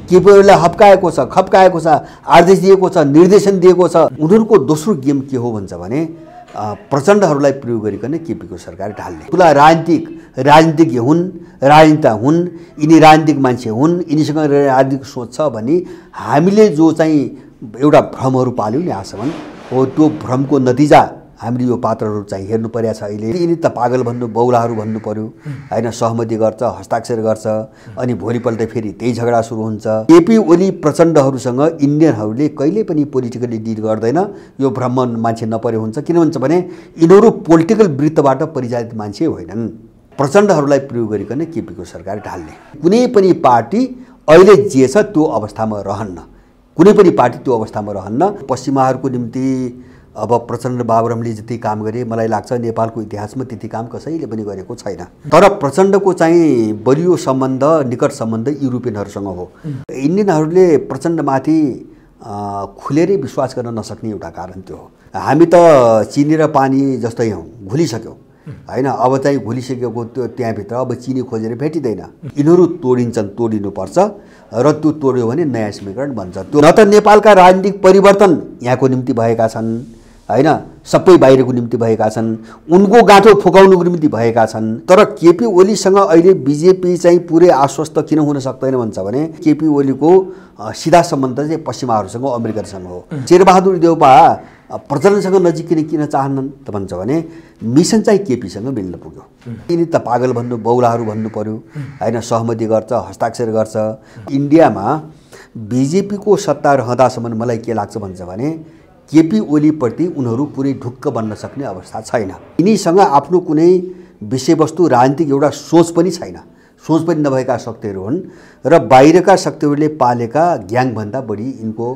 केपीओलीलाई हप्काएको छ, खप्काएको छ, आदेश दिएको छ, निर्देशन दिएको छ। उनीहरूको दोस्रो गेम के हो भन्छ भने प्रचण्डहरूलाई प्रयोग गरिकन केपीको सरकार ढाल्ने। ठुला राजनीतिज्ञ हुन्, राजनेता हुन्, यिनी राजनीतिक मान्छे हुन्, यिनीसँग राजनीतिक सोच छ भने हामीले जो चाहिँ एउटा भ्रमहरू पाल्यौँ नि आजसम्म हो, त्यो भ्रमको नतिजा हामीले यो पात्रहरू चाहिँ हेर्नु परेको छ। अहिले यिनी त पागल भन्नु, बौलाहरू भन्नु पर्यो होइन, सहमति गर्छ, हस्ताक्षर गर्छ, अनि भोलिपल्ट फेरि त्यही झगडा सुरु हुन्छ। केपी ओली प्रचण्डहरूसँग इन्डियनहरूले कहिले पनि पोलिटिकली डिल गर्दैन, यो भ्रम मान्छे नपरे हुन्छ। किन भन्छ भने यिनीहरू पोलिटिकल वृत्तबाट परिचालित मान्छे होइनन्। प्रचण्डहरूलाई प्रयोग गरिकन केपीको सरकार ढाल्ने कुनै पनि पार्टी अहिले जे छ त्यो अवस्थामा रहन्न, कुनै पनि पार्टी त्यो अवस्थामा रहन्न। पश्चिमाहरूको निम्ति अब प्रचण्ड बाबुरामले जति काम गरे मलाई लाग्छ नेपालको इतिहासमा त्यति काम कसैले पनि गरेको छैन। तर प्रचण्डको चाहिँ बलियो सम्बन्ध, निकट सम्बन्ध युरोपियनहरूसँग हो। इन्डियनहरूले प्रचण्डमाथि खुलेरै विश्वास गर्न नसक्ने एउटा कारण त्यो हो। हामी त चिनी र पानी जस्तै हौँ, घुलिसक्यौँ होइन। अब चाहिँ घुलिसकेको त्यो त्यहाँभित्र अब चिनी खोजेर भेटिँदैन। यिनीहरू तोडिन्छन्, तोडिनुपर्छ, र त्यो तोड्यो भने नयाँ समीकरण बन्छ। त्यो न त नेपालका राजनीतिक परिवर्तन यहाँको निम्ति भएका छन् होइन, सबै बाहिरको निम्ति भएका छन्, उनको गाँठो फुकाउनुको निम्ति भएका छन्। तर केपी ओलीसँग अहिले बिजेपी चाहिँ पुरै आश्वस्त किन हुन सक्दैन भन्छ भने केपी ओलीको सिधा सम्बन्ध चाहिँ पश्चिमाहरूसँग, अमेरिकासँग हो। शेरबहादुर देउपा प्रचण्डसँग नजिकिन किन चाहन्नन् त भन्छ भने मिसन चाहिँ केपीसँग मिल्न पुग्यो। यिनी त पागल भन्नु, बौलाहरू भन्नु पर्यो होइन, सहमति गर्छ, हस्ताक्षर गर्छ। इन्डियामा बिजेपीको सत्ता रहँदासम्म मलाई के लाग्छ भन्छ भने केपी ओलीप्रति उनीहरू पुरै ढुक्क बन्न सक्ने अवस्था छैन। यिनीसँग आफ्नो कुनै विषयवस्तु, राजनीतिक एउटा सोच पनि छैन, सोच पनि नभएका शक्तिहरू हुन्। र बाहिरका शक्तिहरूले पालेका ग्याङभन्दा बढी यिनको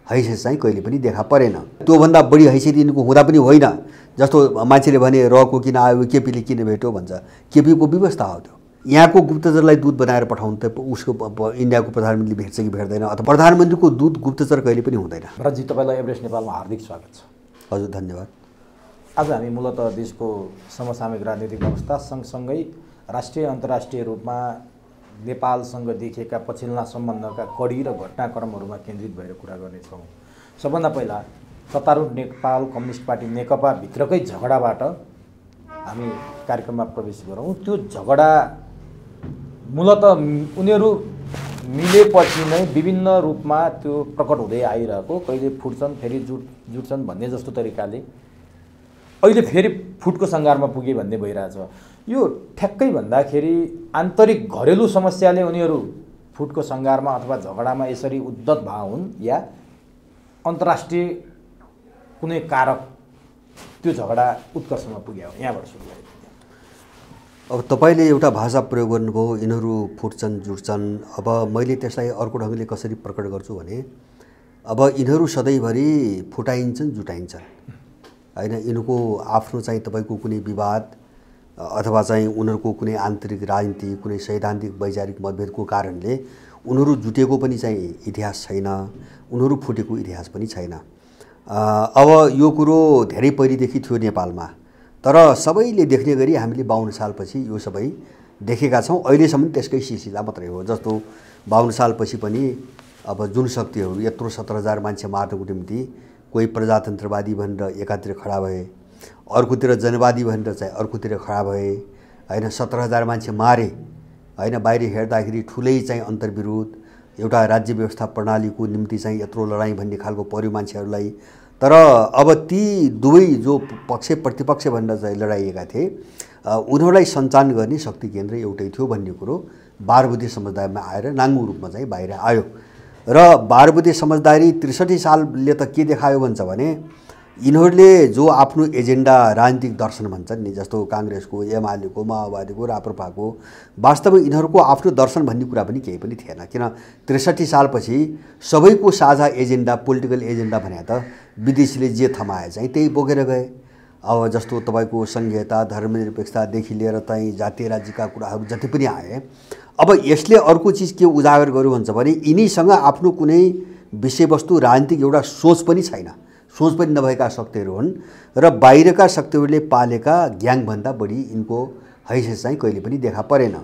हैसियत चाहिँ कहिले पनि देखा परेन। त्योभन्दा बढी हैसियत यिनको हुँदा पनि होइन। जस्तो मान्छेले भने रको किन आयो, केपीले किन भेट्यो भन्छ, केपीको व्यवस्था हो त्यो। यहाँको गुप्तचरलाई दूत बनाएर पठाउनु त उसको इन्डियाको प्रधानमन्त्रीले भेट्छ कि भेट्दैन, अथवा प्रधानमन्त्रीको दूत गुप्तचर कहिले पनि हुँदैन। भरतजी, तपाईँलाई एभरेस्ट नेपालमा हार्दिक स्वागत छ। हजुर, धन्यवाद। आज हामी मूलतः देशको समसामयिक राजनीतिक अवस्था सँगसँगै राष्ट्रिय अन्तर्राष्ट्रिय रूपमा नेपालसँग देखिएका पछिल्ला सम्बन्धका कडी र घटनाक्रमहरूमा केन्द्रित भएर कुरा गर्नेछौँ। सबभन्दा पहिला सत्तारूढ नेपाल कम्युनिस्ट पार्टी नेकपाभित्रकै झगडाबाट हामी कार्यक्रममा प्रवेश गरौँ। त्यो झगडा मूलतः उनीहरू मिलेपछि नै विभिन्न रूपमा त्यो प्रकट हुँदै आइरहेको, कहिले फुट्छन् फेरि जुट्छन् भन्ने जस्तो तरिकाले अहिले फेरि फुटको सङ्घारमा पुगे भन्ने भइरहेछ। यो ठ्याक्कै भन्दाखेरि आन्तरिक घरेलु समस्याले उनीहरू फुटको सङ्घारमा अथवा झगडामा यसरी उद्धत भए हुन्, या अन्तर्राष्ट्रिय कुनै कारक त्यो झगडा उत्कर्षमा पुग्यो? यहाँबाट सुरु गरेको। अब तपाईँले एउटा भाषा प्रयोग गर्नुभयो, यिनीहरू फुट्छन्, जुट्छन्। अब मैले त्यसलाई अर्को ढङ्गले कसरी प्रकट गर्छु भने अब यिनीहरू सधैँभरि फुटाइन्छन्, जुटाइन्छन् होइन। यिनको आफ्नो चाहिँ तपाईँको कुनै विवाद अथवा चाहिँ उनीहरूको कुनै आन्तरिक राजनीति, कुनै सैद्धान्तिक वैचारिक मतभेदको कारणले उनीहरू जुटेको पनि चाहिँ इतिहास छैन, उनीहरू फुटेको इतिहास पनि छैन। अब यो कुरो धेरै पहिलेदेखि थियो नेपालमा, तर सबैले देख्ने गरी हामीले 52 सालपछि यो सबै देखेका छौँ। अहिलेसम्म त्यसकै सिलसिला मात्रै हो। जस्तो 52 सालपछि पनि अब जुन शक्तिहरू यत्रो 17,000 मान्छे मार्नको निम्ति कोही प्रजातन्त्रवादी भनेर एकातिर खडा भए, अर्कोतिर जनवादी भनेर चाहिँ अर्कोतिर खडा भए होइन। 17,000 मान्छे मारे होइन। बाहिर हेर्दाखेरि ठुलै चाहिँ अन्तर्विरोध, एउटा राज्य व्यवस्था प्रणालीको निम्ति चाहिँ यत्रो लडाइँ भन्ने खालको पर्यो मान्छेहरूलाई। तर अब ती दुवै जो पक्ष प्रतिपक्ष भनेर चाहिँ लडाइएका थिए, उनीहरूलाई सञ्चालन गर्ने शक्ति केन्द्र एउटै थियो भन्ने कुरो 12 बुँदे समझदारीमा आएर नाङ्गो रूपमा चाहिँ बाहिर आयो। र 12 बुँदे समझदारी 63 सालले त के देखायो भन्छ भने यिनीहरूले जो आफ्नो एजेन्डा, राजनीतिक दर्शन भन्छन् नि, जस्तो काङ्ग्रेसको, एमालेको, माओवादीको, राप्रपाको, वास्तवमा यिनीहरूको आफ्नो दर्शन भन्ने कुरा पनि केही पनि थिएन। किन 63 सालपछि सबैको साझा एजेन्डा, पोलिटिकल एजेन्डा भने त विदेशीले जे थमाए चाहिँ त्यही बोकेर गए। अब जस्तो तपाईँको संघीयता, धर्मनिरपेक्षतादेखि लिएर चाहिँ जातीय राज्यका कुराहरू जति पनि आए, अब यसले अर्को चिज के उजागर गर्यो भन्छ भने यिनीसँग आफ्नो कुनै विषयवस्तु, राजनीतिक एउटा सोच पनि छैन, सोच पनि नभएका शक्तिहरू हुन्। र बाहिरका शक्तिहरूले पालेका ग्याङभन्दा बढी यिनको हैसियत चाहिँ कहिले पनि देखा परेन।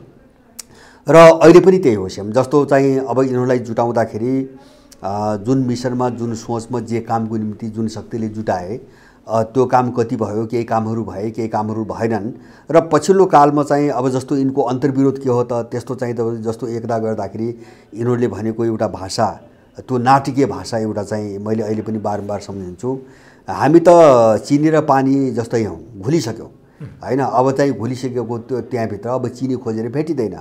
र अहिले पनि त्यही हो सेम। जस्तो चाहिँ अब यिनीहरूलाई जुटाउँदाखेरि जुन मिसनमा जुन सोचमा जे कामको निम्ति जुन शक्तिले जुटाए त्यो काम कति भयो, केही कामहरू भए, केही कामहरू भएनन्। र पछिल्लो कालमा चाहिँ अब जस्तो यिनको अन्तर्विरोध के हो त, त्यस्तो चाहिँ त जस्तो एकता गर्दाखेरि यिनीहरूले भनेको एउटा भाषा, त्यो नाटकीय भाषा एउटा चाहिँ मैले अहिले पनि बारम्बार सम्झिन्छु। हामी त चिनी र पानी जस्तै हौँ, घुलिसक्यौँ हैन। अब चाहिँ घुलिसकेको त्यो त्यहाँभित्र अब चिनी खोजेर भेटिँदैन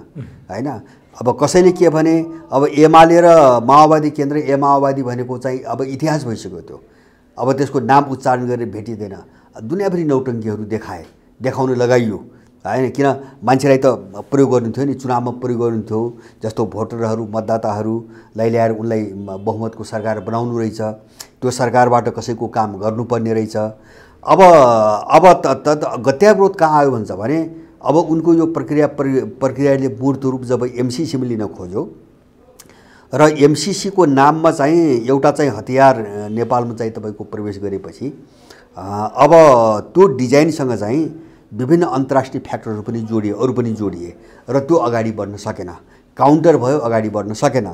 हैन। अब कसैले के भने अब एमाले र माओवादी केन्द्र माओवादी भनेको चाहिँ अब इतिहास भइसक्यो त्यो। अब त्यसको नाम उच्चारण गरेर भेटिँदैन। दुनियाँभरि नौटङ्कीहरू देखाउन लगाइयो हैन। किन मान्छेलाई त प्रयोग गर्नु थियो नि, चुनावमा प्रयोग गर्नु थियो। जस्तो भोटरहरू मतदाताहरूलाई ल्याएर उनलाई बहुमतको सरकार बनाउनु रहेछ, त्यो सरकारबाट कसैको काम गर्नुपर्ने रहेछ। अब गत्याविरोध कहाँ आयो भन्छ भने अब उनको यो प्रक्रियाले मूर्त रूप जब एमसीसीमा लिन खोज्यो र एमसीसीको नाममा चाहिँ एउटा चाहिँ हतियार नेपालमा चाहिँ तपाईँको प्रवेश गरेपछि अब त्यो डिजाइनसँग चाहिँ विभिन्न अन्तर्राष्ट्रिय फ्याक्टरहरू पनि जोडिए, अरू पनि जोडिए र त्यो अगाडि बढ्न सकेन, काउन्टर भयो, अगाडि बढ्न सकेन।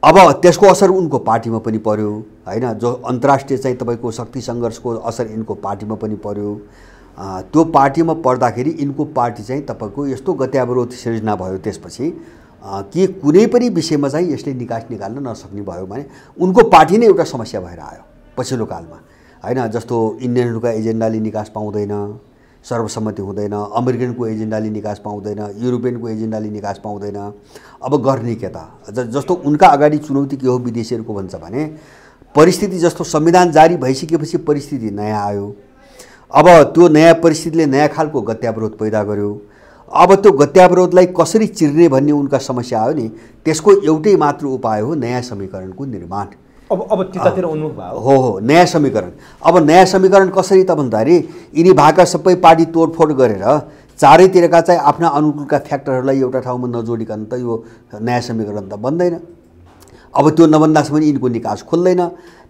अब त्यसको असर उनको पार्टीमा पनि पर्यो हैन। जो अन्तर्राष्ट्रिय चाहिँ तपाईँको शक्ति सङ्घर्षको असर यिनको पार्टीमा पनि पर्यो। त्यो पार्टीमा पर्दाखेरि यिनको पार्टी चाहिँ तपाईँको यस्तो गत्याविरोध सिर्जना भयो त्यसपछि कि कुनै पनि विषयमा चाहिँ यसले निकास निकाल्न नसक्ने भयो भने उनको पार्टी नै एउटा समस्या भएर आयो पछिल्लो कालमा हैन। जस्तो इन्डियनहरूका एजेन्डाले निकास पाउँदैन, सर्वसम्मति हुँदैन, अमेरिकनको एजेन्डाले निकास पाउँदैन, युरोपियनको एजेन्डाले निकास पाउँदैन। अब गर्ने के त? जस्तो उनका अगाडि चुनौती के हो विदेशीहरूको भन्छ भने परिस्थिति जस्तो संविधान जारी भइसकेपछि परिस्थिति नयाँ आयो। अब त्यो नयाँ परिस्थितिले नयाँ खालको गत्याविरोध पैदा गर्यो। अब त्यो गत्याविरोधलाई कसरी चिर्ने भन्ने उनका समस्या आयो नि, त्यसको एउटै मात्र उपाय हो नयाँ समीकरणको निर्माण। अब त्यतातिर उन्मुख भयो। हो नयाँ समीकरण। अब नयाँ समीकरण कसरी त भन्दाखेरि यिनी भाका सबै पार्टी तोडफोड गरेर चारैतिरका चाहिँ आफ्ना अनुकूलका फ्याक्टरहरूलाई एउटा ठाउँमा नजोडिकन त यो नयाँ समीकरण त बन्दैन। अब त्यो नबन्दासम्म यिनको निकास खोल्दैन।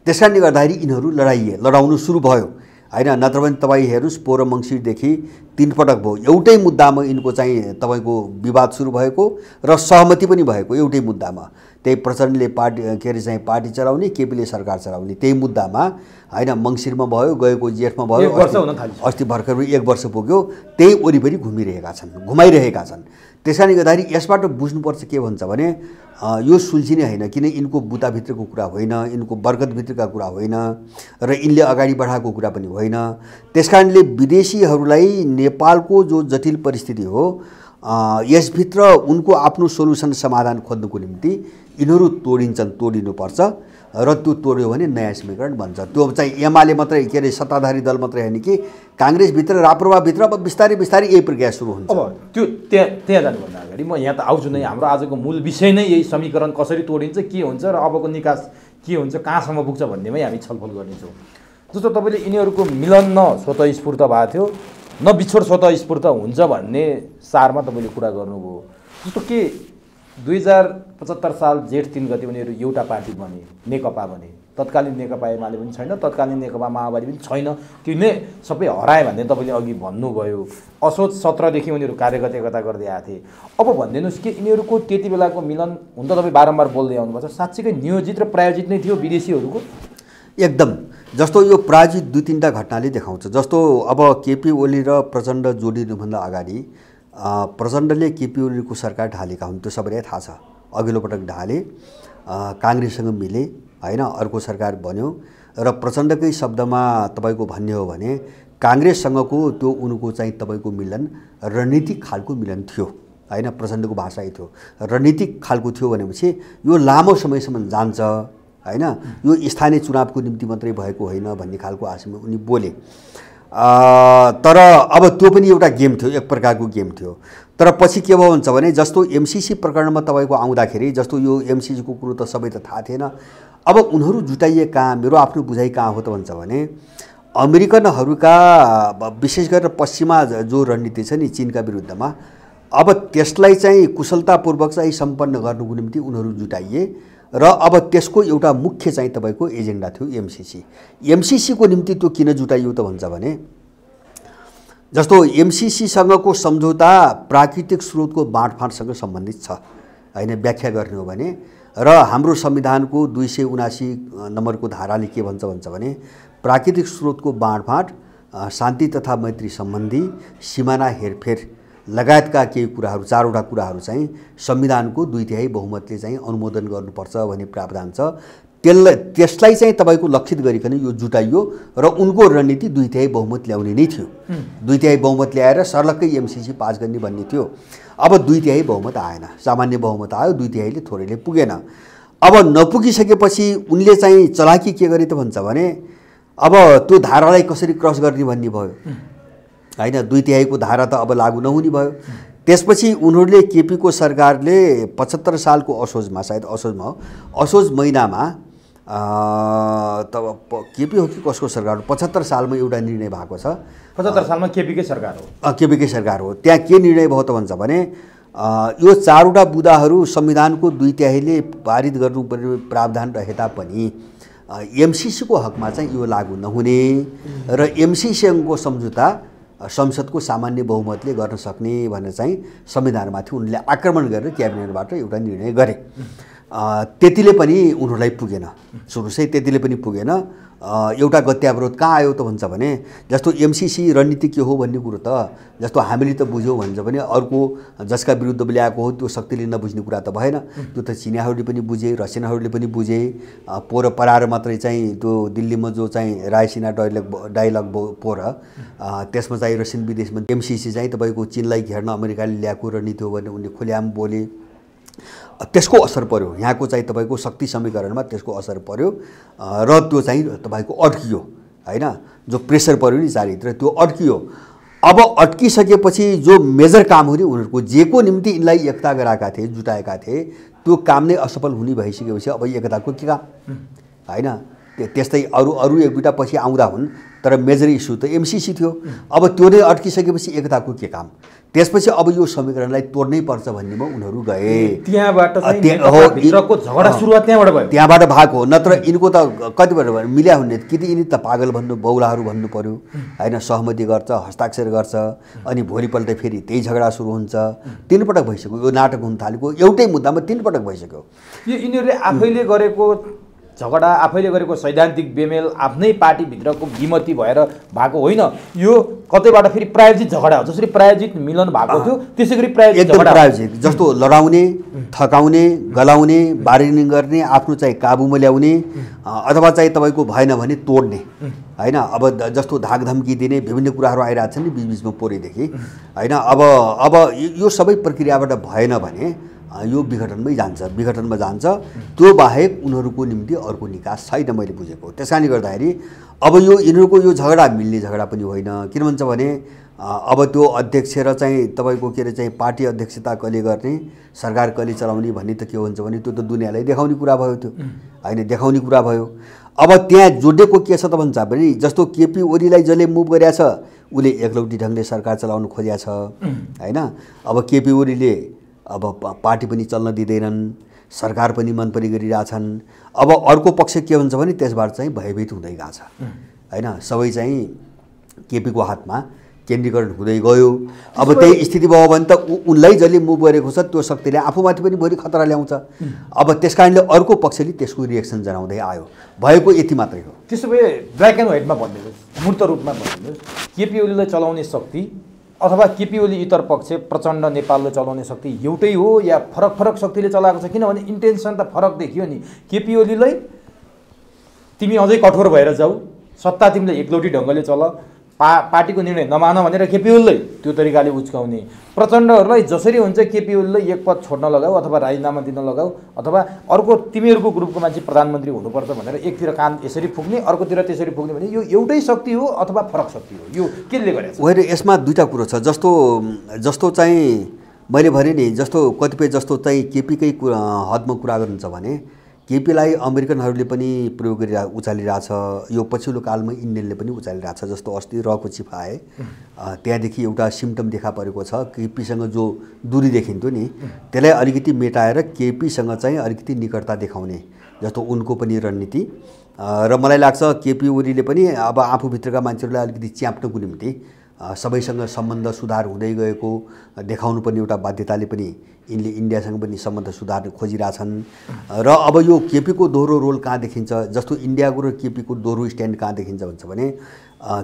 त्यसकारणले गर्दाखेरि यिनीहरू लडाउनु सुरु भयो हैन। नत्र भने तपाईँ हेर्नुहोस् पोहोर मङ्सिरदेखि 3 पटक भयो एउटै मुद्दामा यिनको चाहिँ तपाईँको विवाद सुरु भएको र सहमति पनि भएको एउटै मुद्दामा। त्यही प्रचण्डले पार्टी चलाउने, केपीले सरकार चलाउने, त्यही मुद्दामा हैन। मङ्सिरमा भयो, गएको जेठमा भयो, अस्ति भर्खर 1 वर्ष पुग्यो, त्यही वरिपरि घुमाइरहेका छन्। त्यसकारणले गर्दाखेरि यसबाट बुझ्नुपर्छ के भन्छ भने यो सुल्झिने होइन, किन यिनको बुताभित्रको कुरा होइन, यिनको बरकतभित्रका कुरा होइन र यिनले अगाडि बढाएको कुरा पनि होइन। त्यसकारणले विदेशीहरूलाई नेपालको जो जटिल परिस्थिति हो यसभित्र उनको आफ्नो सोल्युसन समाधान खोज्नुको निम्ति यिनीहरू तोडिनुपर्छ र त्यो तोड्यो भने नयाँ समीकरण बन्छ। त्यो चाहिँ एमाले मात्रै के अरे सत्ताधारी दल मात्रै होइन कि काङ्ग्रेसभित्र राप्रपाभित्र अब बिस्तारै यही प्रक्रिया सुरु हुन्छ। अब त्यो त्यहाँ जानुभन्दा अगाडि म यहाँ त आउँछु नै। हाम्रो आजको मूल विषय नै यही समीकरण कसरी तोडिन्छ, के हुन्छ र अबको निकास के हुन्छ, कहाँसम्म पुग्छ भन्नेमै हामी छलफल गर्नेछौँ। जस्तो तपाईँले यिनीहरूको मिलन न स्वतःस्फूर्त भएको थियो न बिछोड स्वतःस्फूर्त हुन्छ भन्ने सारमा तपाईँले कुरा गर्नुभयो। जस्तो के 2075 साल जेठ 3 गते उनीहरू एउटा पार्टी बने, नेकपा बने। तत्कालीन नेकपा एमाले पनि छैन, तत्कालीन नेकपा माओवादी पनि छैन, त्यो नै सबै हराए भन्ने तपाईँले अघि भन्नुभयो। असोज 17 देखि उनीहरू कार्यगतता गर्दै आएको थिए। अब भनिदिनुहोस् कि यिनीहरूको त्यति बेलाको मिलन हुन त तपाईँ बारम्बार बोल्दै आउनुपर्छ, साँच्चीकै नियोजित र प्रायोजित नै थियो विदेशीहरूको? एकदम। जस्तो यो प्रायोजित 2-3टा घटनाले देखाउँछ। जस्तो अब केपी ओली र प्रचण्ड जोडिनुभन्दा अगाडि प्रचण्डले केपी ओलीको सरकार ढालेका हुन्, त्यो सबैलाई थाहा छ। अघिल्लो पटक ढाले, काङ्ग्रेससँग मिले हैन, अर्को सरकार बन्यो र प्रचण्डकै शब्दमा तपाईँको भन्ने हो भने काङ्ग्रेससँगको त्यो उनको चाहिँ तपाईँको मिलन रणनीतिक खालको मिलन थियो हैन। प्रचण्डको भाषा थियो रणनीतिक खालको थियो भनेपछि यो लामो समयसम्म जान्छ हैन, यो स्थानीय चुनावको निम्ति मात्रै भएको होइन भन्ने खालको आशयमा उनी बोले। तर अब त्यो पनि एउटा गेम थियो, एक प्रकारको गेम थियो। तर पछि के भयो भन्छ भने जस्तो एमसीसी प्रकरणमा तपाईँको आउँदाखेरि जस्तो यो एमसीसीको कुरो त सबै त थाहा थिएन। अब उनीहरू जुटाइए कहाँ, मेरो आफ्नो बुझाइ कहाँ हो त भन्छ भने अमेरिकनहरूका विशेष गरेर पश्चिमा जो रणनीति छ नि चीनका विरुद्धमा, अब त्यसलाई चाहिँ कुशलतापूर्वक चाहिँ सम्पन्न गर्नुको निम्ति उनीहरू जुटाइए र अब त्यसको एउटा मुख्य चाहिँ तपाईँको एजेन्डा थियो एमसीसी। एमसीसीको निम्ति त्यो किन जुटाइयो त भन्छ भने जस्तो एमसीसीसँगको सम्झौता प्राकृतिक स्रोतको बाँडफाँडसँग सम्बन्धित छ हैन, व्याख्या गर्ने हो भने। र हाम्रो संविधानको 279 नम्बरको धाराले के भन्छ भने प्राकृतिक स्रोतको बाँडफाँड, शान्ति तथा मैत्री सम्बन्धी, सिमाना हेरफेर लगायतका केही कुराहरू, 4वटा कुराहरू चाहिँ संविधानको 2/3 बहुमतले चाहिँ अनुमोदन गर्नुपर्छ भन्ने प्रावधान छ। त्यसलाई चाहिँ तपाईको लक्षित गरिकन यो जुटाइयो र उनको रणनीति 2/3 बहुमत ल्याउने नै थियो। 2/3 बहुमत ल्याएर सर्लक्कै एमसीसी पास गर्ने भन्ने थियो। अब 2/3 बहुमत आएन, सामान्य बहुमत आयो, 2/3ले थोरैले पुगेन। अब नपुगिसकेपछि उनले चाहिँ चलाकी के गरे त भन्छ भने अब त्यो धारालाई कसरी क्रस गर्ने भन्ने भयो हैन। 2/3 को धारा त अब लागू नहुने भयो। त्यसपछि उनीहरूले केपी को सरकारले 75 सालको असोजमा, सायद असोज महिनामा तब केपी हो कि कसको सरकार, 75 सालमा एउटा निर्णय भएको छ। 75 सालमा केपीकै सरकार हो। केपीकै सरकार हो। त्यहाँ के निर्णय भयो त भन्छ भने यो 4वटा बुदाहरू संविधानको 2/3ले पारित गर्नुपर्ने प्रावधान रहे तापनि एमसीसी को हकमा चाहिँ यो लागू नहुने र एमसीसीको सम्झौता संसदको सामान्य बहुमतले गर्न सक्ने भनेर चाहिँ संविधानमाथि उनले आक्रमण गरेर क्याबिनेटबाट एउटा निर्णय गरे। त्यतिले पनि उनीहरूलाई पुगेन, सुरु चाहिँ त्यतिले पनि पुगेन। एउटा गत्यावरोध कहाँ आयो त भन्छ भने जस्तो एमसीसी रणनीति के हो भन्ने कुरो त जस्तो हामीले त बुझ्यौँ भन्छ भने अर्को जसका विरुद्ध ल्याएको हो त्यो शक्तिले नबुझ्ने कुरा त भएन। त्यो त चिनियाहरूले पनि बुझे, रसियनहरूले पनि बुझे। पोर पराएर मात्रै चाहिँ त्यो दिल्लीमा जो चाहिँ रायसिना डायलग पोर त्यसमा चाहिँ रसियन विदेश मन्त्री एमसीसी चाहिँ तपाईँको चीनलाई घेर्न अमेरिकाले ल्याएको रणनीति हो भने उनले खुल्याम बोले। त्यसको असर पर्यो, यहाँको चाहिँ तपाईँको शक्ति समीकरणमा त्यसको असर पर्यो र त्यो चाहिँ तपाईँको अड्कियो हैन। जो प्रेसर पर्यो नि चारैतिर त्यो अड्कियो। अब अड्किसकेपछि जो मेजर काम हो नि उनीहरूको जेको निम्ति यिनलाई एकता गराएका थिए, जुटाएका थिए, त्यो काम नै असफल हुने भइसकेपछि अब एकताको के काम हैन। त्यस्तै अरू एक दुईटा पछि आउँदा हुन्, तर मेजर इस्यु त एमसीसी थियो। अब त्यो नै अड्किसकेपछि एकताको के काम। त्यसपछि अब यो समीकरणलाई तोड्नै पर्छ भन्नेमा उनीहरू गए। त्यहाँबाट भित्रको झगडा सुरुवात त्यहाँबाट भयो। त्यहाँबाट भएको हो, नत्र यिनको त कतिबाट मिल्या हुने कि यिनी त पागल भन्नु, बौलाहरू भन्नु पर्यो हैन। सहमति गर्छ, हस्ताक्षर गर्छ, अनि भोलिपल्ट फेरि त्यही झगडा सुरु हुन्छ। 3 पटक भइसक्यो यो नाटक हुन थालेको, एउटै मुद्दामा 3 पटक भइसक्यो। यो यिनीहरूले आफैले गरेको झगडा, आफैले गरेको सैद्धान्तिक बेमेल, आफ्नै पार्टीभित्रको विमति भएर भएको होइन। यो कतैबाट फेरि प्रायोजित झगडा हो। जसरी प्रायोजित मिलन भएको थियो त्यसै गरी प्रायोजित झगडा, प्रायोजित जस्तो लडाउने, थकाउने, गलाउने, बार्गेनिङ गर्ने, आफ्नो चाहिँ काबुमा ल्याउने अथवा चाहिँ तपाईँको भएन भने तोड्ने हैन। अब जस्तो धाकधम्की दिने विभिन्न कुराहरू आइरहेको छ नि बीचबीचमा पोरेदेखि हैन। अब यो सबै प्रक्रियाबाट भएन भने यो विघटनमै जान्छ। त्यो बाहेक उनीहरूको निम्ति अर्को निकास छैन मैले बुझेको। त्यसकारणले गर्दाखेरि अब यो यिनीहरूको यो झगडा मिल्ने झगडा पनि होइन। किन भन्छ भने अब त्यो अध्यक्ष र चाहिँ तपाईँको के अरे चाहिँ पार्टी अध्यक्षता कहिले गर्ने, सरकार कहिले चलाउने भन्ने त के हुन्छ भने त्यो त दुनियाँलाई देखाउने कुरा भयो। त्यो हैन, देखाउने कुरा भयो। अब त्यहाँ जोडेको के छ त भन्छ भने जस्तो केपी ओलीलाई जसले मुभ गरेको छ उसले एकलौटी ढङ्गले सरकार चलाउन खोजेको छ हैन। अब केपी ओलीले अब पार्टी पनि चल्न दिँदैनन्, सरकार पनि मन परि गरिरहेछन्। अब अर्को पक्ष के भन्छ भने त्यसबाट चाहिँ भयभीत हुँदै गएको छ हैन। सबै चाहिँ केपीको हातमा केन्द्रीकरण हुँदै गयो। अब त्यही स्थिति भयो भने त उनलाई जसले मुभ गरेको छ त्यो शक्तिले आफूमाथि पनि भोलि खतरा ल्याउँछ। अब त्यसकारणले अर्को पक्षले त्यसको रिएक्सन जनाउँदै आयो। भएको यति मात्रै हो। त्यसो भए ब्ल्याक एन्ड व्हाइटमा भनिदिनुहोस्, मूर्त रूपमा भनिदिनुहोस्, केपी ओलीलाई चलाउने शक्ति अथवा केपी ओली इतर पक्ष प्रचण्ड नेपालले चलाउने शक्ति एउटै हो या फरक फरक शक्तिले चलाएको छ? किनभने इन्टेन्सन त फरक देखियो नि। केपी ओलीलाई तिमी अझै कठोर भएर जाऊ, सत्ता तिमीले एकलौटी ढङ्गले चल, पार्टीको निर्णय नमान भनेर केपी ओलीलाई त्यो तरिकाले उच्काउने। प्रचण्डहरूलाई जसरी हुन्छ केपी ओलीलाई एक पद छोड्न लगाऊ अथवा राजीनामा दिन लगाऊ अथवा अर्को तिमीहरूको ग्रुपको मान्छे प्रधानमन्त्री हुनुपर्छ भनेर एकतिर कान यसरी फुक्ने, अर्कोतिर त्यसरी फुक्ने भने यो एउटै शक्ति हो अथवा फरक शक्ति हो? यो केले गरेछ? होइन, यसमा दुईवटा कुरो छ। जस्तो चाहिँ मैले भने नि, जस्तो कतिपय जस्तो चाहिँ केपीकै हदमा कुरा गर्नुहुन्छ भने केपीलाई अमेरिकनहरूले पनि प्रयोग उचालिरहेछ। यो पछिल्लो कालमा इन्डियनले पनि उचालिरहेछ। जस्तो अस्ति रको चिफ आए, त्यहाँदेखि एउटा सिम्टम देखा परेको छ। केपीसँग जो दूरी देखिन्थ्यो नि त्यसलाई अलिकति मेटाएर केपीसँग चाहिँ अलिकति निकटता देखाउने जस्तो उनको पनि रणनीति। र मलाई लाग्छ केपी ओलीले पनि अब आफूभित्रका मान्छेहरूलाई अलिकति च्याप्नको निम्ति सबैसँग सम्बन्ध सुधार हुँदै गएको देखाउनु पर्ने एउटा बाध्यताले पनि यिनले इन्डियासँग पनि सम्बन्ध सुधार्न खोजिरहेछन्। र अब यो केपीको दोहोरो रोल कहाँ देखिन्छ, जस्तो इन्डियाको र केपीको दोहोरो स्ट्यान्ड कहाँ देखिन्छ भन्छ भने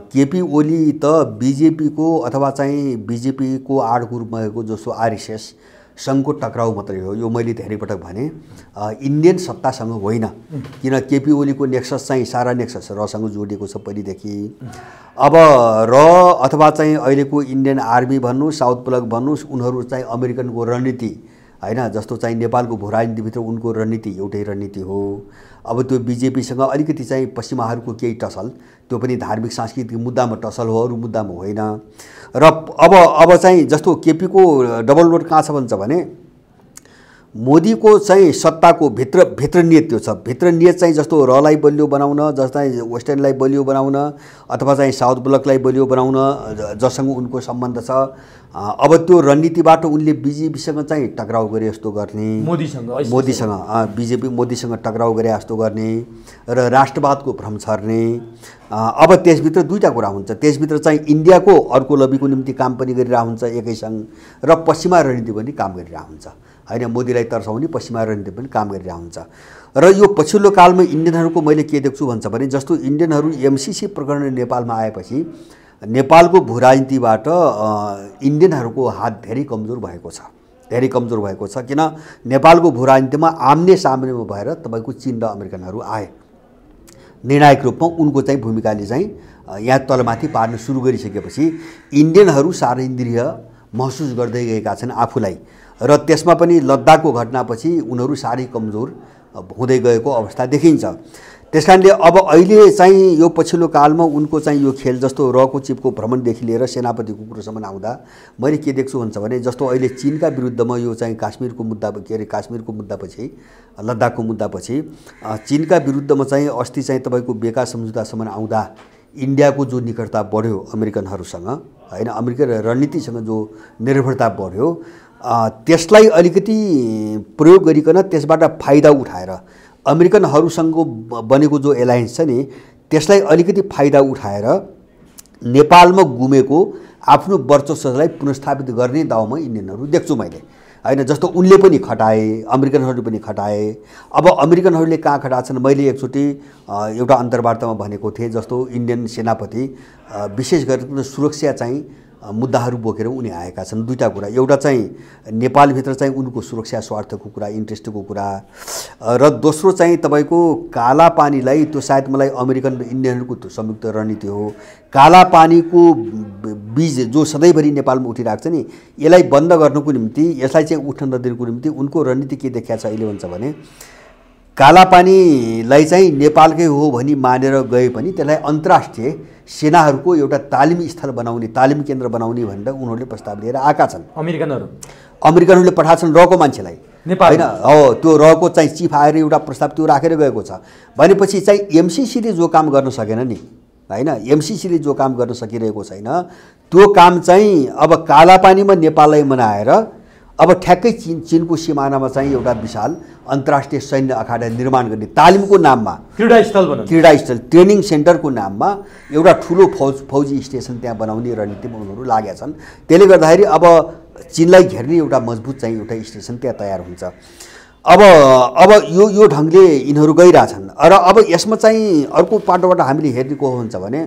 केपी ओली त बिजेपीको अथवा चाहिँ बिजेपीको आडको रूपमा भएको जस्तो आरएसएस सँगको टक्राउ मात्रै हो। यो मैले धेरै पटक भने इन्डियन सत्तासँग होइन, किन केपी ओलीको नेक्सस चाहिँ सारा नेक्सस रसँग जोडिएको छ पहिलेदेखि। अब र अथवा चाहिँ अहिलेको इन्डियन आर्मी भन्नु, साउथ ब्लक भन्नुहोस्, उनीहरू चाहिँ अमेरिकनको रणनीति होइन, जस्तो चाहिँ नेपालको भू राजनीतिभित्र उनको रणनीति एउटै रणनीति हो। अब त्यो बिजेपीसँग अलिकति चाहिँ पश्चिमाहरूको केही टसल, त्यो पनि धार्मिक सांस्कृतिक मुद्दामा टसल हो, अरू मुद्दामा होइन। र अब चाहिँ जस्तो केपीको डबल रोड कहाँ छ भन्छ भने मोदीको चाहिँ सत्ताको भित्र नियत त्यो छ। भित्र नियत चाहिँ जस्तो रलाई बलियो बनाउन, जस्तै वेस्टर्नलाई बलियो बनाउन अथवा चाहिँ साउथ ब्लकलाई बलियो बनाउन जसँग उनको सम्बन्ध छ। अब त्यो रणनीतिबाट उनले बिजेपीसँग चाहिँ टक्राउ गरे जस्तो गर्ने, मोदीसँग बिजेपी मोदीसँग टक्राउ गरे जस्तो गर्ने र राष्ट्रवादको भ्रम छर्ने। अब त्यसभित्र दुईवटा कुरा हुन्छ, त्यसभित्र चाहिँ इन्डियाको अर्को लबीको निम्ति काम पनि गरिरहेको हुन्छ एकैसँग, र पश्चिमा रणनीति पनि काम गरिरहेको हुन्छ होइन। मोदीलाई तर्साउने पश्चिमा रणनीति पनि काम गरिरहेको हुन्छ। र यो पछिल्लो कालमा इन्डियनहरूको मैले के देख्छु भन्छ भने जस्तो इन्डियनहरू एमसिसी प्रकरण नेपालमा आएपछि नेपालको भू राजनीतिबाट इन्डियनहरूको हात धेरै कमजोर भएको छ, धेरै कमजोर भएको छ। किन नेपालको भू राजनीतिमा आम्ने सामनेमा भएर तपाईँको चीन र अमेरिकनहरू आए, निर्णायक रूपमा उनको चाहिँ भूमिकाले चाहिँ यहाँ तलमाथि पार्न सुरु गरिसकेपछि इन्डियनहरू साह्रै इन्द्रिय महसुस गर्दै गएका छन् आफूलाई, र त्यसमा पनि लद्दाखको घटनापछि उनीहरू साह्रै कमजोर हुँदै गएको अवस्था देखिन्छ। त्यसकारणले अब अहिले चाहिँ यो पछिल्लो कालमा उनको चाहिँ यो खेल जस्तो रको चिपको भ्रमणदेखि लिएर सेनापतिको कुरोसम्म आउँदा मैले के देख्छु भन्छ भने जस्तो अहिले चीनका विरुद्धमा यो चाहिँ काश्मीरको मुद्दा काश्मीरको मुद्दापछि लद्दाखको मुद्दापछि चीनका विरुद्धमा चाहिँ अस्ति चाहिँ तपाईँको बेका सम्झौतासम्म आउँदा इन्डियाको जो निकटता बढ्यो अमेरिकनहरूसँग होइन, अमेरिकन रणनीतिसँग जो निर्भरता बढ्यो त्यसलाई अलिकति प्रयोग गरिकन त्यसबाट फाइदा उठाएर अमेरिकनहरूसँग बनेको जो एलायन्स छ नि त्यसलाई अलिकति फाइदा उठाएर नेपालमा गुमेको आफ्नो वर्चस्वलाई पुनर्स्थापित गर्ने दाउमा इन्डियनहरू देख्छु मैले होइन। जस्तो उनले पनि खटाए, अमेरिकनहरूले पनि खटाए। अब अमेरिकनहरूले कहाँ खटाएछन् मैले एकचोटि एउटा अन्तर्वार्तामा भनेको थिएँ, जस्तो इन्डियन सेनापति विशेष गरेर सुरक्षा चाहिँ मुद्दाहरू बोकेर उनी आएका छन्। दुईवटा कुरा, एउटा चाहिँ नेपालभित्र चाहिँ उनको सुरक्षा स्वार्थको कुरा, इन्ट्रेस्टको कुरा, र दोस्रो चाहिँ तपाईँको काला पानीलाई, त्यो सायद मलाई अमेरिकन र इन्डियनहरूको त्यो संयुक्त रणनीति हो। काला पानीको बीज जो सधैँभरि नेपालमा उठिरहेको छ नि, यसलाई बन्द गर्नुको निम्ति, यसलाई चाहिँ उठ्न नदिनुको निम्ति उनको रणनीति के देखिएको छ अहिले भन्छ भने काला पानीलाई चाहिँ नेपालकै हो भनी मानेर गए पनि त्यसलाई अन्तर्राष्ट्रिय सेनाहरूको एउटा तालिम स्थल बनाउने, तालिम केन्द्र बनाउने भनेर उनीहरूले प्रस्ताव लिएर आएका छन्। अमेरिकनहरूले पठाएको छन् रको मान्छेलाई होइन, हो त्यो रको चाहिँ चिफ आएर एउटा प्रस्ताव त्यो राखेर गएको छ। भनेपछि चाहिँ एमसिसीले जो काम गर्न सकेन नि होइन, एमसिसीले जो काम गर्न सकिरहेको छैन त्यो काम चाहिँ अब कालापानीमा नेपाललाई मनाएर अब ठ्याक्कै चीनको सिमानामा चाहिँ एउटा विशाल अन्तर्राष्ट्रिय सैन्य अखाडा निर्माण गर्ने तालिमको नाममा, क्रीडास्थल ट्रेनिङ सेन्टरको नाममा एउटा ठुलो फौजी स्टेसन त्यहाँ बनाउने रणनीतिमा उनीहरू लागेका छन्। त्यसले गर्दाखेरि अब चीनलाई घेर्ने एउटा मजबुत चाहिँ एउटा स्टेसन त्यहाँ तयार हुन्छ। अब यो ढङ्गले यिनीहरू गइरहेछन्। र अब यसमा चाहिँ अर्को पाटोबाट हामीले हेर्ने को हुन्छ भने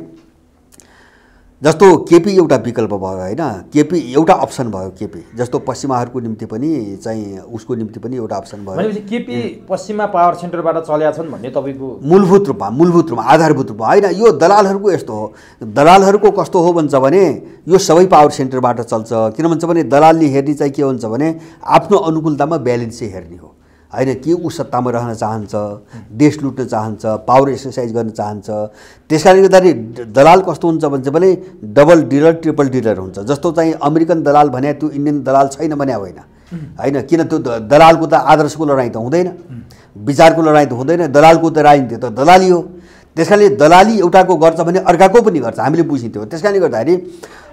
जस्तो केपी एउटा विकल्प भयो होइन, केपी एउटा अप्सन भयो। केपी जस्तो पश्चिमाहरूको निम्ति पनि चाहिँ उसको निम्ति पनि एउटा अप्सन भयो। भनेपछि केपी पश्चिमा पावर सेन्टरबाट चलेका छन् भन्ने तपाईँको मूलभूत रूपमा आधारभूत रूपमा होइन। यो दलालहरूको यस्तो हो, दलालहरूको कस्तो हो भन्छ भने यो सबै पावर सेन्टरबाट चल्छ। किन भन्छ भने दलालले हेर्ने चाहिँ के हुन्छ भने आफ्नो अनुकूलतामा ब्यालेन्सै हेर्ने हो होइन, कि ऊ सत्तामा रहन चाहन्छ, देश लुट्न चाहन्छ, पावर एक्सर्साइज गर्न चाहन्छ। त्यस कारणले गर्दाखेरि दलाल कस्तो हुन्छ भन्छ भने डबल डिलर ट्रिपल डिलर हुन्छ। जस्तो चाहिँ अमेरिकन दलाल भने त्यो इन्डियन दलाल छैन भने होइन होइन, किन त्यो दलालको त आदर्शको लडाइँ त हुँदैन, विचारको लडाइँ त हुँदैन, दलालको त राजनीति त दलाली हो। त्यस कारणले दलाली एउटाको गर्छ भने अर्काको पनि गर्छ, हामीले बुझिन्थ्यौँ। त्यस कारणले गर्दाखेरि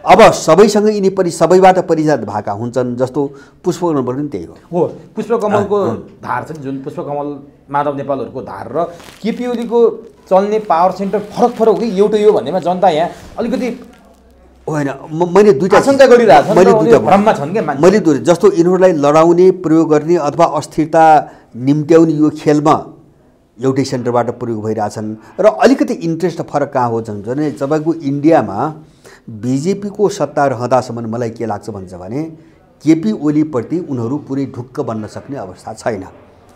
अब सबैसँग यिनी पनि सबैबाट परिजात भएका हुन्छन्। जस्तो पुष्पकमल पनि त्यही हो। पुष्पकमलको धार छ जुन पुष्पकमल माधव नेपालहरूको धार र केपी ओलीको चल्ने पावर सेन्टर फरक हो कि एउटै हो भन्नेमा जनता यहाँ अलिकति होइन मैले दुईटा आशंका गरिरहेछन्, मैले उनीहरू भ्रममा छन् के मान्छे। मैले दुईटा जस्तो यिनीहरूलाई लडाउने प्रयोग गर्ने अथवा अस्थिरता निम्त्याउने यो खेलमा एउटै सेन्टरबाट प्रयोग भइरहेछन्। र अलिकति इन्ट्रेस्ट फरक कहाँ हो भने तपाईँको इन्डियामा बिजेपीको सत्ता रहँदासम्म मलाई के लाग्छ भन्छ भने केपी ओलीप्रति उनीहरू पुरै ढुक्क बन्न सक्ने अवस्था छैन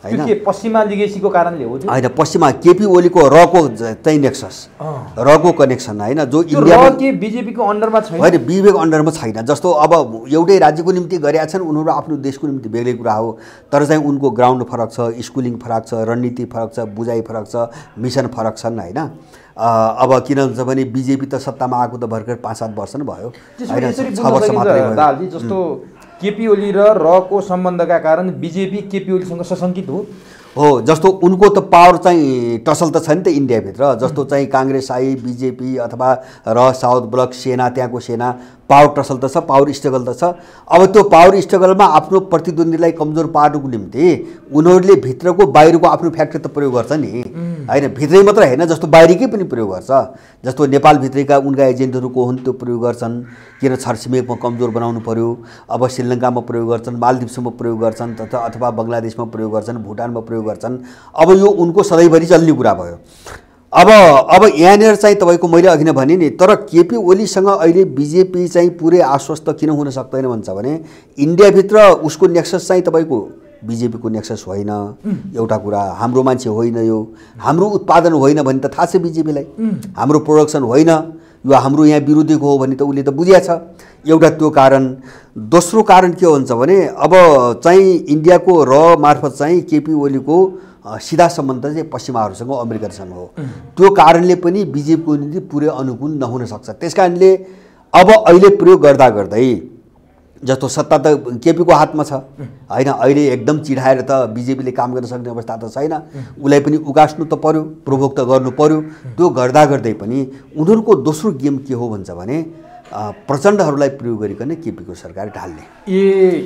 हैन। के पश्चिमा लिगेसीको कारणले हो त्यो? हैन, पश्चिमा केपी ओलीको रको चाहिँ नेक्सस, रको कनेक्सन हैन, जो इन्डियामा के बिजेपीको अन्डरमा छैन। होइन, विवेक अन्डरमा छैन। जस्तो अब एउटै राज्यको निम्ति गरेका छन् उनीहरू, आफ्नो देशको निम्ति बेग्लै कुरा हो, तर चाहिँ उनको ग्राउन्ड फरक छ, स्कुलिङ फरक छ, रणनीति फरक छ, बुझाइ फरक छ, मिसन फरक छन् हैन। अब किन हुन्छ भने बिजेपी त सत्तामा आएको त भर्खर 5-7 वर्ष नै भयो हैन, 6 वर्ष मात्रै भयो। दालजी जस्तो केपी ओली र रको सम्बन्धका कारण बिजेपी केपी ओलीसँग सशङ्कित हो। जस्तो उनको त पावर चाहिँ टसल त छ नि त इन्डियाभित्र। जस्तो चाहिँ काङ्ग्रेस आई, बिजेपी अथवा र साउथ ब्लक सेना, त्यहाँको सेना पावर टसल त छ, पावर स्ट्रगल त छ। अब त्यो पावर स्ट्रगलमा आफ्नो प्रतिद्वन्दीलाई कमजोर पार्नुको निम्ति उनीहरूले भित्रको बाहिरको आफ्नो फ्याक्ट्री त प्रयोग गर्छ नि हैन। भित्रै मात्र हैन, जस्तो बाहिरकै पनि प्रयोग गर्छ। जस्तो नेपालभित्रैका उनका एजेन्टहरू को हुन् त्यो प्रयोग गर्छन्, किन छरछिमेकमा कमजोर बनाउनु पर्यो। अब श्रीलङ्कामा प्रयोग गर्छन्, मालदिप्समा प्रयोग गर्छन्, तथा अथवा बङ्गलादेशमा प्रयोग गर्छन्, भुटानमा प्रयोग गर्छन्। अब यो उनको सधैँभरि चल्ने कुरा भयो। अब यहाँनिर चाहिँ तपाईँको मैले अघि नै भने नि, तर केपी ओलीसँग अहिले बिजेपी चाहिँ पुरै आश्वस्त किन हुन सक्दैन भन्छ भने इन्डियाभित्र उसको नेक्सस चाहिँ तपाईँको बिजेपीको नेक्सस होइन। एउटा कुरा, हाम्रो मान्छे होइन, यो हाम्रो उत्पादन होइन भने त थाहा छ बिजेपीलाई, हाम्रो प्रोडक्सन होइन, यो हाम्रो यहाँ विरोधीको हो भने त उसले त बुझिया छ। एउटा त्यो कारण। दोस्रो कारण के हुन्छ भने अब चाहिँ इन्डियाको र मार्फत चाहिँ केपी ओलीको सिधा सम्बन्ध चाहिँ पश्चिमाहरूसँग, अमेरिकासँग हो। त्यो कारणले पनि बिजेपीको निम्ति पुरै अनुकूल नहुन सक्छ। त्यसकारणले अब अहिले प्रयोग गर्दा गर्दै जस्तो सत्ता त केपीको हातमा छ हैन, अहिले एकदम चिढाएर त बिजेपीले काम गर्न सक्ने अवस्था त छैन। उसलाई पनि उगास्नु त पर्यो, प्रोभोक त गर्नु पर्यो। त्यो गर्दा गर्दै पनि उनीहरूको दोस्रो गेम के हो भन्छ भने प्रचण्डहरूलाई प्रयोग गरिकन केपीको सरकार ढाल्ने।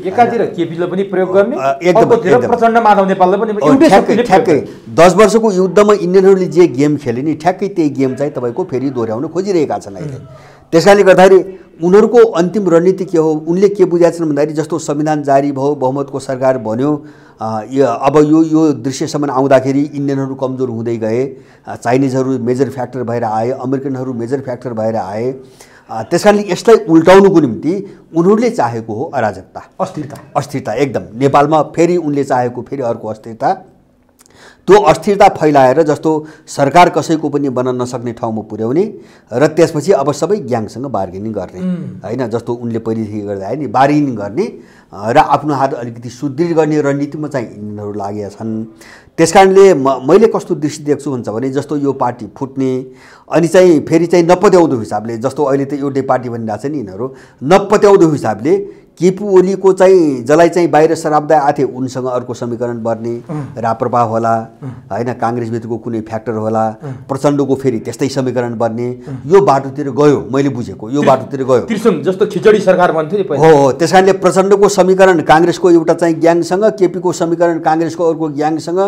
एकातिर केपीलाई पनि प्रयोग गर्ने, एकदम प्रचण्ड माधव नेपाललाई पनि ठ्याक्कै 10 वर्षको युद्धमा इन्डियनहरूले जे गेम खेले नि ठ्याक्कै त्यही गेम चाहिँ तपाईँको फेरि दोहोऱ्याउन खोजिरहेका छन् अहिले। त्यसकारणले गर्दाखेरि उनीहरूको अन्तिम रणनीति के हो, उनले के बुझाएका छन् भन्दाखेरि जस्तो संविधान जारी भयो, बहुमतको सरकार बन्यो, अब यो दृश्यसम्म आउँदाखेरि इन्डियनहरू कमजोर हुँदै गए, चाइनिजहरू मेजर फ्याक्टर भएर आए, अमेरिकनहरू मेजर फ्याक्टर भएर आए। त्यसकारणले यसलाई उल्टाउनुको निम्ति उनीहरूले चाहेको हो अराजकता, अस्थिरता एकदम। नेपालमा फेरि उनले चाहेको फेरि अर्को अस्थिरता। त्यो अस्थिरता फैलाएर जस्तो सरकार कसैको पनि बन्न नसक्ने ठाउँमा पुर्याउने र त्यसपछि अब सबै ग्याङसँग बार्गेनिङ गर्ने हैन। जस्तो उनले पहिलेदेखि गर्दै आए नि, बार्गेनिङ गर्ने र आफ्नो हात अलिकति सुदृढ गर्ने रणनीतिमा चाहिँ यिनीहरू लागेका छन्। त्यसकारणले मैले कस्तो दृष्टि देख्छु भन्छ भने जस्तो यो पार्टी फुट्ने अनि चाहिँ फेरि चाहिँ नपत्याउँदो हिसाबले, जस्तो अहिले त एउटै पार्टी भनिरहेको छ नि यिनीहरू, नपत्याउँदो हिसाबले केपी ओलीको चाहिँ जसलाई चाहिँ बाहिर शराब्दै आथे उनसँग अर्को समीकरण बन्ने, राप्रपा होला हैन, काङ्ग्रेसभित्रको कुनै फ्याक्टर होला, प्रचण्डको फेरि त्यस्तै समीकरण बन्ने, यो बाटोतिर गयो मैले बुझेको, यो बाटोतिर गयो। त्रिसंघ जस्तो खिचडी सरकार बन्थ्यो नि पहिला। हो, त्यसकारणले प्रचण्डको समीकरण काङ्ग्रेसको एउटा चाहिँ ग्याङसँग, केपीको समीकरण काङ्ग्रेसको अर्को ग्याङसँग,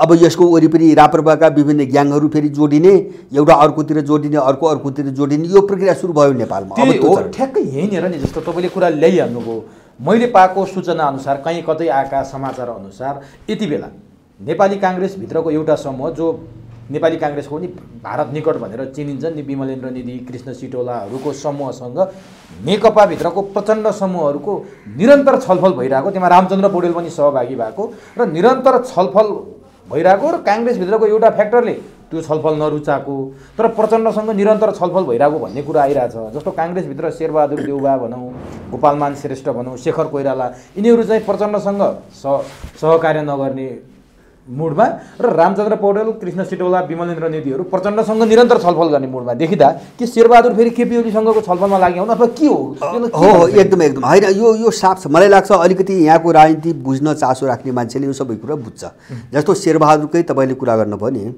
अब यसको वरिपरि राप्रपाका विभिन्न ग्याङहरू फेरि जोडिने, एउटा अर्कोतिर जोडिने, अर्कोतिर जोडिने, यो प्रक्रिया सुरु भयो नेपालमा। अब ठ्याक्कै यहीँनिर नि जस्तो तपाईँले कुरा ल्याइहाल्नुभयो। मैले पाएको सूचना अनुसार, कहीँ कतै आएका समाचार अनुसार यति बेला नेपाली काङ्ग्रेसभित्रको एउटा समूह जो नेपाली काङ्ग्रेसको नि भारत निकट भनेर चिनिन्छ नि, विमलेन्द्र निधि, कृष्ण सिटौलाहरूको समूहसँग नेकपाभित्रको प्रचण्ड समूहहरूको निरन्तर छलफल भइरहेको, त्यसमा रामचन्द्र पौडेल पनि सहभागी भएको र निरन्तर छलफल भइरहेको र काङ्ग्रेसभित्रको एउटा फ्याक्टरले त्यो छलफल नरुचाएको तर प्रचण्डसँग निरन्तर छलफल भइरहेको भन्ने कुरा आइरहेछ। जस्तो काङ्ग्रेसभित्र शेरबहादुर देउबा भनौँ, गोपालमान श्रेष्ठ भनौँ, शेखर कोइराला, यिनीहरू चाहिँ प्रचण्डसँग सहकार्य नगर्ने मुडमा र रामचन्द्र पौडेल, कृष्ण सिटौला, विमलेन्द्र निधिहरू प्रचण्डसँग निरन्तर छलफल गर्ने मुडमा देखिँदा के शेरबहादुर फेरि केपी ओलीसँगको छलफलमा लागि आउनु अथवा के हो? हो, एकदम होइन, यो साफ छ। मलाई लाग्छ अलिकति यहाँको राजनीति बुझ्न चासो राख्ने मान्छेले यो सबै कुरा बुझ्छ। जस्तो शेरबहादुरकै तपाईँले कुरा गर्नुभयो नि,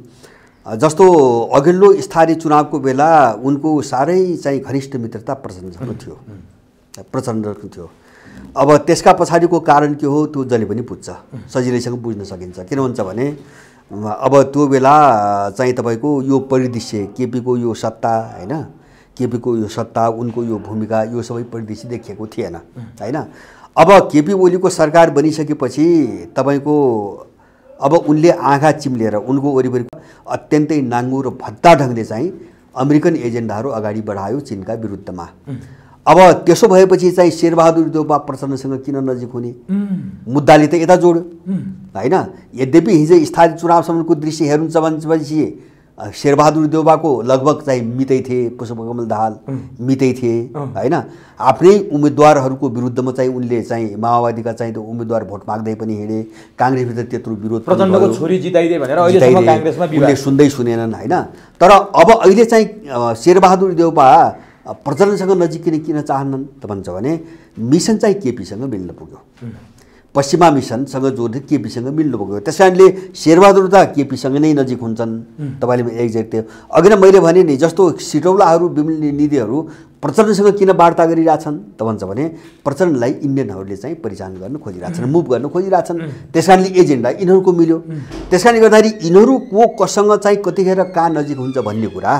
जस्तो अघिल्लो स्थानीय चुनावको बेला उनको साह्रै चाहिँ घनिष्ठ मित्रता प्रचण्डको थियो। अब त्यसका पछाडिको कारण के हो त्यो जसले पनि बुझ्छ, सजिलैसँग बुझ्न सकिन्छ। किन भन्छ भने अब त्यो बेला चाहिँ तपाईँको यो परिदृश्य केपीको यो सत्ता हैन, केपीको यो सत्ता, उनको यो भूमिका, यो सबै परिदृश्य देखिएको थिएन हैन। अब केपी ओलीको सरकार बनिसकेपछि तपाईँको अब उनले आँखा चिम्लेर उनको वरिपरि अत्यन्तै नाङ्गो र भद्दा ढङ्गले चाहिँ अमेरिकन एजेन्डाहरू अगाडि बढायो चीनका विरुद्धमा। अब त्यसो भएपछि चाहिँ शेरबहादुर देउवा प्रचण्डसँग किन नजिक हुने मुद्दाले त यता जोड्यो हैन। यद्यपि हिजो स्थानीय चुनावसम्मको दृश्य हेर्नुहुन्छ भनेपछि शेरबहादुर देउवाको लगभग चाहिँ मितै थिए, पुष्पकमल दाहाल मितै थिए हैन। आफ्नै उम्मेदवारहरूको विरुद्धमा चाहिँ उनले चाहिँ माओवादीका चाहिँ त्यो उम्मेदवार भोट माग्दै पनि हिँडे, काङ्ग्रेसभित्र त्यत्रो विरोध प्रचण्डको छोरी जिताइदिए भनेर अहिलेसम्म काङ्ग्रेसमा उनले सुन्दै सुनेनन् हैन। तर अब अहिले चाहिँ शेरबहादुर देउवा प्रचण्डसँग नजिक किन चाहन्नन् त भन्छ भने मिसन चाहिँ केपीसँग मिल्न पुग्यो, पश्चिमा मिसनसँग जोड्दै केपीसँग मिल्नु पुग्यो। त्यस कारणले शेरबहादुर त केपीसँग नै नजिक हुन्छन्। तपाईँले एक्ज्याक्ट त्यो अघि नै मैले भने नि, जस्तो सिटौलाहरू विभिन्न निधिहरू प्रचण्डसँग किन वार्ता गरिरहेछन् त भन्छ भने प्रचण्डलाई इन्डियनहरूले चाहिँ परिचालन गर्न खोजिरहेछन्, मुभ गर्न खोजिरहेछन्। त्यस कारणले एजेन्डा यिनीहरूको मिल्यो। त्यस कारणले गर्दाखेरि यिनीहरू को कसँग चाहिँ कतिखेर कहाँ नजिक हुन्छ भन्ने कुरा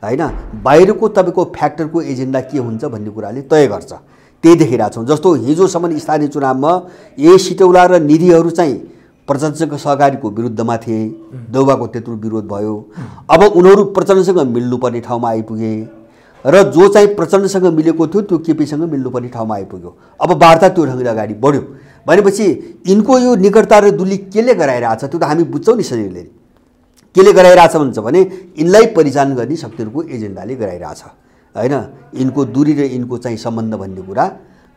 हैन, बाहिरको तपाईँको फ्याक्टरको एजेन्डा के हुन्छ भन्ने कुराले तय गर्छ। त्यही देखिरहेको छौँ। जस्तो हिजोसम्म स्थानीय चुनावमा यही सिटौला र निधिहरू चाहिँ प्रचण्डसँग सहकारीको विरुद्धमा थिए, देउवाको त्यत्रो विरोध भयो। अब उनीहरू प्रचण्डसँग मिल्नुपर्ने ठाउँमा आइपुगे र जो चाहिँ प्रचण्डसँग मिलेको थियो त्यो केपीसँग मिल्नुपर्ने ठाउँमा आइपुग्यो। अब वार्ता त्यो ढङ्गले अगाडि बढ्यो भनेपछि यिनको यो निकटता र दुली केले गराइरहेछ त्यो त हामी बुझ्छौँ नि सजिलै। केले गराइरहेछ भन्छ भने यिनलाई परिचालन गर्ने शक्तिहरूको एजेन्डाले गराइरहेछ हैन। यिनको दूरी र यिनको चाहिँ सम्बन्ध भन्ने कुरा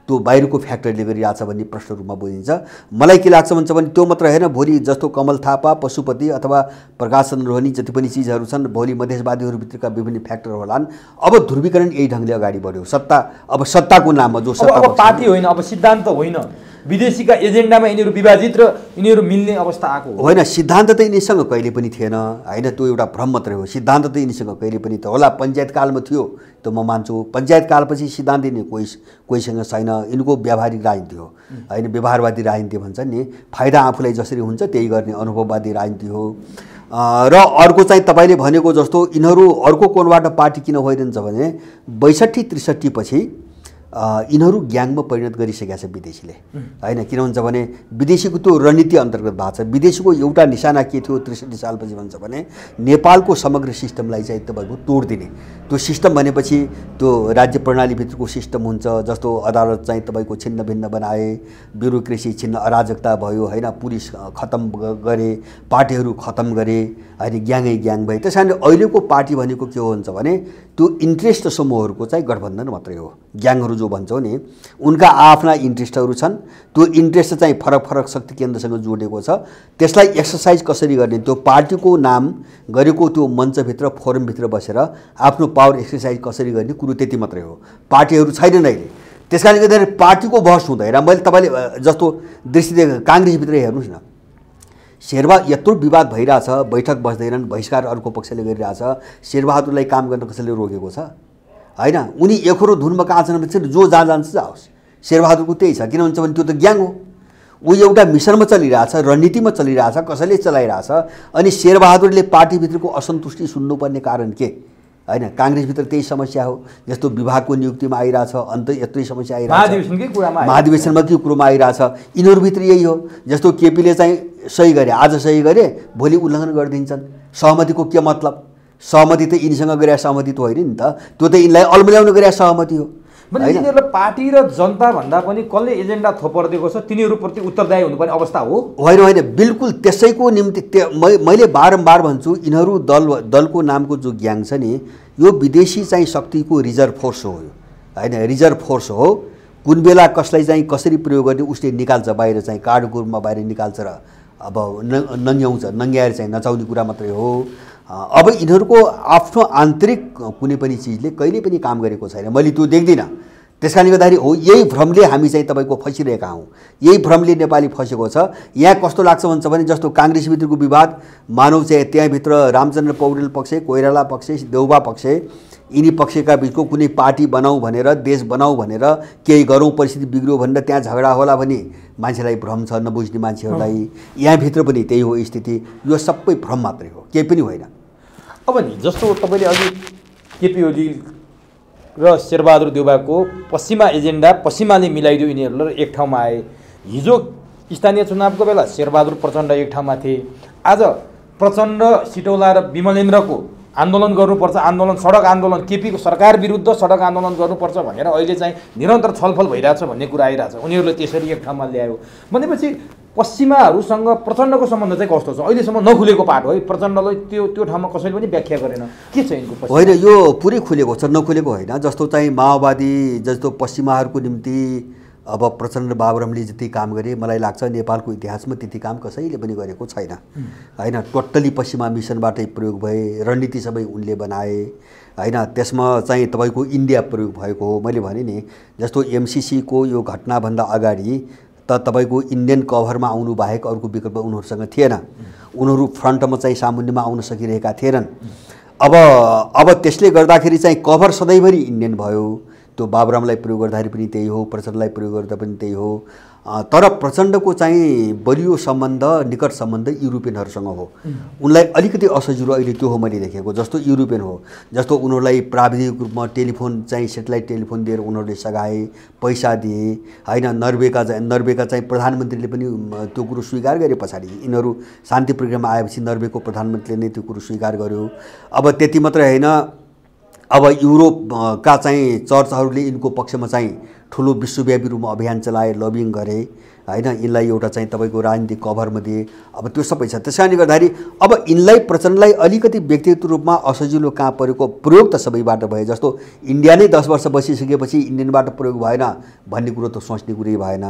त्यो बाहिरको फ्याक्टरले गरिरहेछ भन्ने प्रश्न रूपमा बुझिन्छ। मलाई के लाग्छ भन्छ भने त्यो मात्र होइन, भोलि जस्तो कमल थापा, पशुपति अथवा प्रकाश चन्द्र रोहनी जति पनि चिजहरू छन्, भोलि मधेसवादीहरूभित्रका विभिन्न फ्याक्टर होलान्। अब ध्रुवीकरण यही ढङ्गले अगाडि बढ्यो। सत्ता अब सत्ताको नाममा जो सत्ता अब पार्टी होइन, अब सिद्धान्त होइन, विदेशीका एजेन्डामा यिनीहरू विभाजित र यिनीहरू मिल्ने अवस्था आएको होइन। सिद्धान्त त यिनीसँग कहिले पनि थिएन हैन, त्यो एउटा भ्रम मात्रै हो। सिद्धान्त त यिनीसँग कहिले पनि त होला, पञ्चायत कालमा थियो त्यो म मान्छु। पञ्चायत कालपछि सिद्धान्त यिनी कोहीसँग छैन। यिनको व्यावहारिक राजनीति हो हैन, व्यवहारवादी राजनीति भन्छ नि, फाइदा आफूलाई जसरी हुन्छ त्यही गर्ने अनुभववादी राजनीति हो। र अर्को चाहिँ तपाईँले भनेको जस्तो यिनीहरू अर्को कोणबाट पार्टी किन भइरहन्छ भने 62-63 पछि यिनीहरू ग्याङमा परिणत गरिसकेका छ विदेशीले हैन। किन भन्छ भने विदेशीको त्यो रणनीति अन्तर्गत भएको छ। विदेशीको एउटा निशाना के थियो 63 सालपछि भन्छ भने नेपालको समग्र सिस्टमलाई चाहिँ तपाईँको तोडिदिने। त्यो सिस्टम भनेपछि त्यो राज्य प्रणालीभित्रको सिस्टम हुन्छ, जस्तो अदालत चाहिँ तपाईँको छिन्न भिन्न बनाए, ब्युरोक्रेसी छिन्न, अराजकता भयो हैन, पुलिस खत्म गरे, पार्टीहरू खत्म गरे हैन, ग्याङै ग्याङ भए। त्यस कारणले अहिलेको पार्टी भनेको के हो भन्छ भने त्यो इन्ट्रेस्ट समूहहरूको चाहिँ गठबन्धन मात्रै हो। ग्याङहरू जो भन्छौँ नि उनका आफ्ना इन्ट्रेस्टहरू छन्, त्यो इन्ट्रेस्ट चाहिँ फरक फरक शक्ति केन्द्रसँग जोडिएको छ। त्यसलाई एक्सर्साइज कसरी गर्ने, त्यो पार्टीको नाम गरेको त्यो मञ्चभित्र फोरमभित्र बसेर आफ्नो पावर एक्सर्साइज कसरी गर्ने कुरो त्यति मात्रै हो। पार्टीहरू छैनन् अहिले। त्यस कारणले गर्दाखेरि पार्टीको बहस हुँदैन। मैले तपाईँले जस्तो दृष्टि काङ्ग्रेसभित्र हेर्नुहोस् न, यत्रो विवाद भइरहेछ, बैठक बस्दैनन्, बहिष्कार अर्को पक्षले गरिरहेछ, शेरबहादुरलाई काम गर्न कसैले रोकेको छ हैन। उनी एकरो धुनमा कहाँ छन् भने जो जहाँ जान्छ जाओस्। शेरबहादुरको त्यही छ। किन भन्छ भने त्यो त ग्याङ हो। ऊ एउटा मिसनमा चलिरहेछ, रणनीतिमा चलिरहेछ, कसैले चलाइरहेछ। अनि शेरबहादुरले पार्टीभित्रको असन्तुष्टि सुन्नुपर्ने कारण के हैन। काङ्ग्रेसभित्र त्यही समस्या हो। जस्तो विभागको नियुक्तिमा आइरहेछ, अन्त यत्रै समस्या आइरहेछ, महाधिवेशनमा के कुरोमा आइरहेछ, यिनीहरूभित्र यही हो। जस्तो केपीले चाहिँ सही गरे, आज सही गरे, भोलि उल्लङ्घन गरिदिन्छन्। सहमतिको के मतलब? सहमति त यिनीसँग गरे सहमति त होइन नि त, त्यो त यिनलाई अल्मल्याउन गरे सहमति हो। यिनीहरूलाई पार्टी र जनता भन्दा पनि कसले एजेन्डा थोपर्दिएको छ तिनीहरूप्रति उत्तरदायी हुनुपर्ने अवस्था हो। होइन होइन, बिल्कुल त्यसैको निम्ति मैले बारम्बार भन्छु, यिनीहरू दलको नामको जो ग्याङ छ नि, यो विदेशी चाहिँ शक्तिको रिजर्भ फोर्स हो हैन, रिजर्भ फोर्स हो। कुन बेला कसलाई चाहिँ कसरी प्रयोग गर्ने उसले निकाल्छ, बाहिर चाहिँ कार्डको रूपमा बाहिर निकाल्छ र अब नङ्ग्याउँछ, नङ्ग्याएर चाहिँ नचाउने कुरा मात्रै हो। अब यिनीहरूको आफ्नो आन्तरिक कुनै पनि चिजले कहिले पनि काम गरेको छैन, मैले त्यो देख्दिनँ। त्यस कारणले गर्दाखेरि हो यही भ्रमले हामी चाहिँ तपाईँको फसिरहेका हौँ, यही भ्रमले नेपाली फसेको छ। यहाँ कस्तो लाग्छ भन्छ भने जस्तो काङ्ग्रेसभित्रको विवाद मानव चाहिँ त्यहाँभित्र रामचन्द्र पौडेल पक्ष, कोइराला पक्ष, देउबा पक्ष, यिनी पक्षका बिचको कुनै पार्टी बनाऊ भनेर, देश बनाऊ भनेर, केही गरौँ परिस्थिति बिग्रियो भनेर त्यहाँ झगडा होला भने मान्छेलाई भ्रम छ, नबुझ्ने मान्छेहरूलाई। यहाँभित्र पनि त्यही हो स्थिति। यो सबै भ्रम मात्रै हो, केही पनि होइन। अब नि जस्तो तपाईँले अघि केपी ओली र शेरबहादुर देउवाको पश्चिमा एजेन्डा पश्चिमाले मिलाइदियो यिनीहरूले एक ठाउँमा आए। हिजो स्थानीय चुनावको बेला शेरबहादुर प्रचण्ड एक ठाउँमा थिए। आज प्रचण्ड सिटौला र विमलेन्द्रको आन्दोलन गर्नुपर्छ, आन्दोलन सडक आन्दोलन केपीको सरकार विरुद्ध सडक आन्दोलन गर्नुपर्छ भनेर अहिले चाहिँ निरन्तर छलफल भइरहेछ भन्ने कुरा आइरहेछ। उनीहरूले त्यसरी एक ठाउँमा ल्यायो भनेपछि पश्चिमाहरूसँग प्रचण्डको सम्बन्ध चाहिँ कस्तो छ? अहिलेसम्म नखुलेको पाठ हो है। प्रचण्डले त्यो ठाउँमा कसैले पनि व्याख्या गरेन। के छ यिनको? होइन, यो पुरै खुलेको छ, नखुलेको होइन। जस्तो चाहिँ माओवादी जस्तो पश्चिमाहरूको निम्ति अब प्रचण्ड बाबुरामले जति काम गरे, मलाई लाग्छ नेपालको इतिहासमा त्यति काम कसैले पनि गरेको छैन होइन। टोटल्ली पश्चिमा मिसनबाटै प्रयोग भए, रणनीति सबै उनले बनाए होइन। त्यसमा चाहिँ तपाईँको इन्डिया प्रयोग भएको हो। मैले भने नि जस्तो एमसिसीको यो घटनाभन्दा अगाडि त तपाईँको इन्डियन कभरमा आउनु बाहेक अर्को विकल्प उनीहरूसँग थिएन। उनीहरू फ्रन्टमा चाहिँ सामुन्यमा आउन सकिरहेका थिएनन्। अब त्यसले गर्दाखेरि चाहिँ कभर सधैँभरि इन्डियन भयो। त्यो बाबुरामलाई प्रयोग गर्दाखेरि पनि त्यही हो, प्रचण्डलाई प्रयोग गर्दा पनि त्यही हो। तर प्रचण्डको चाहिँ बलियो सम्बन्ध, निकट सम्बन्ध युरोपियनहरूसँग हो। उनलाई अलिकति असजिलो अहिले त्यो हो मैले देखेको। जस्तो युरोपियन हो, जस्तो उनीहरूलाई प्राविधिक रूपमा टेलिफोन चाहिँ सेटेलाइट टेलिफोन दिएर उनीहरूले सघाए, पैसा दिए होइन। नर्वेका चाहिँ प्रधानमन्त्रीले पनि त्यो कुरो स्वीकार गरे। पछाडि यिनीहरू शान्ति प्रोग्राममा आएपछि नर्वेको प्रधानमन्त्रीले नै त्यो कुरो स्वीकार गर्यो। अब त्यति मात्रै होइन, अब युरोपका चाहिँ चर्चहरूले यिनको पक्षमा चाहिँ ठुलो विश्वव्यापी रूपमा अभियान चलाए, लबिङ गरे होइन। यिनलाई एउटा चाहिँ तपाईँको राजनीतिक कभरमा दिए। अब त्यो सबै छ। त्यस कारणले गर्दाखेरि अब यिनलाई प्रचण्डलाई अलिकति व्यक्तिगत रूपमा असजिलो कहाँ परेको, प्रयोग त सबैबाट भयो। जस्तो इन्डिया नै 10 वर्ष बसिसकेपछि इन्डियनबाट प्रयोग भएन भन्ने कुरो त सोच्ने कुरै भएन।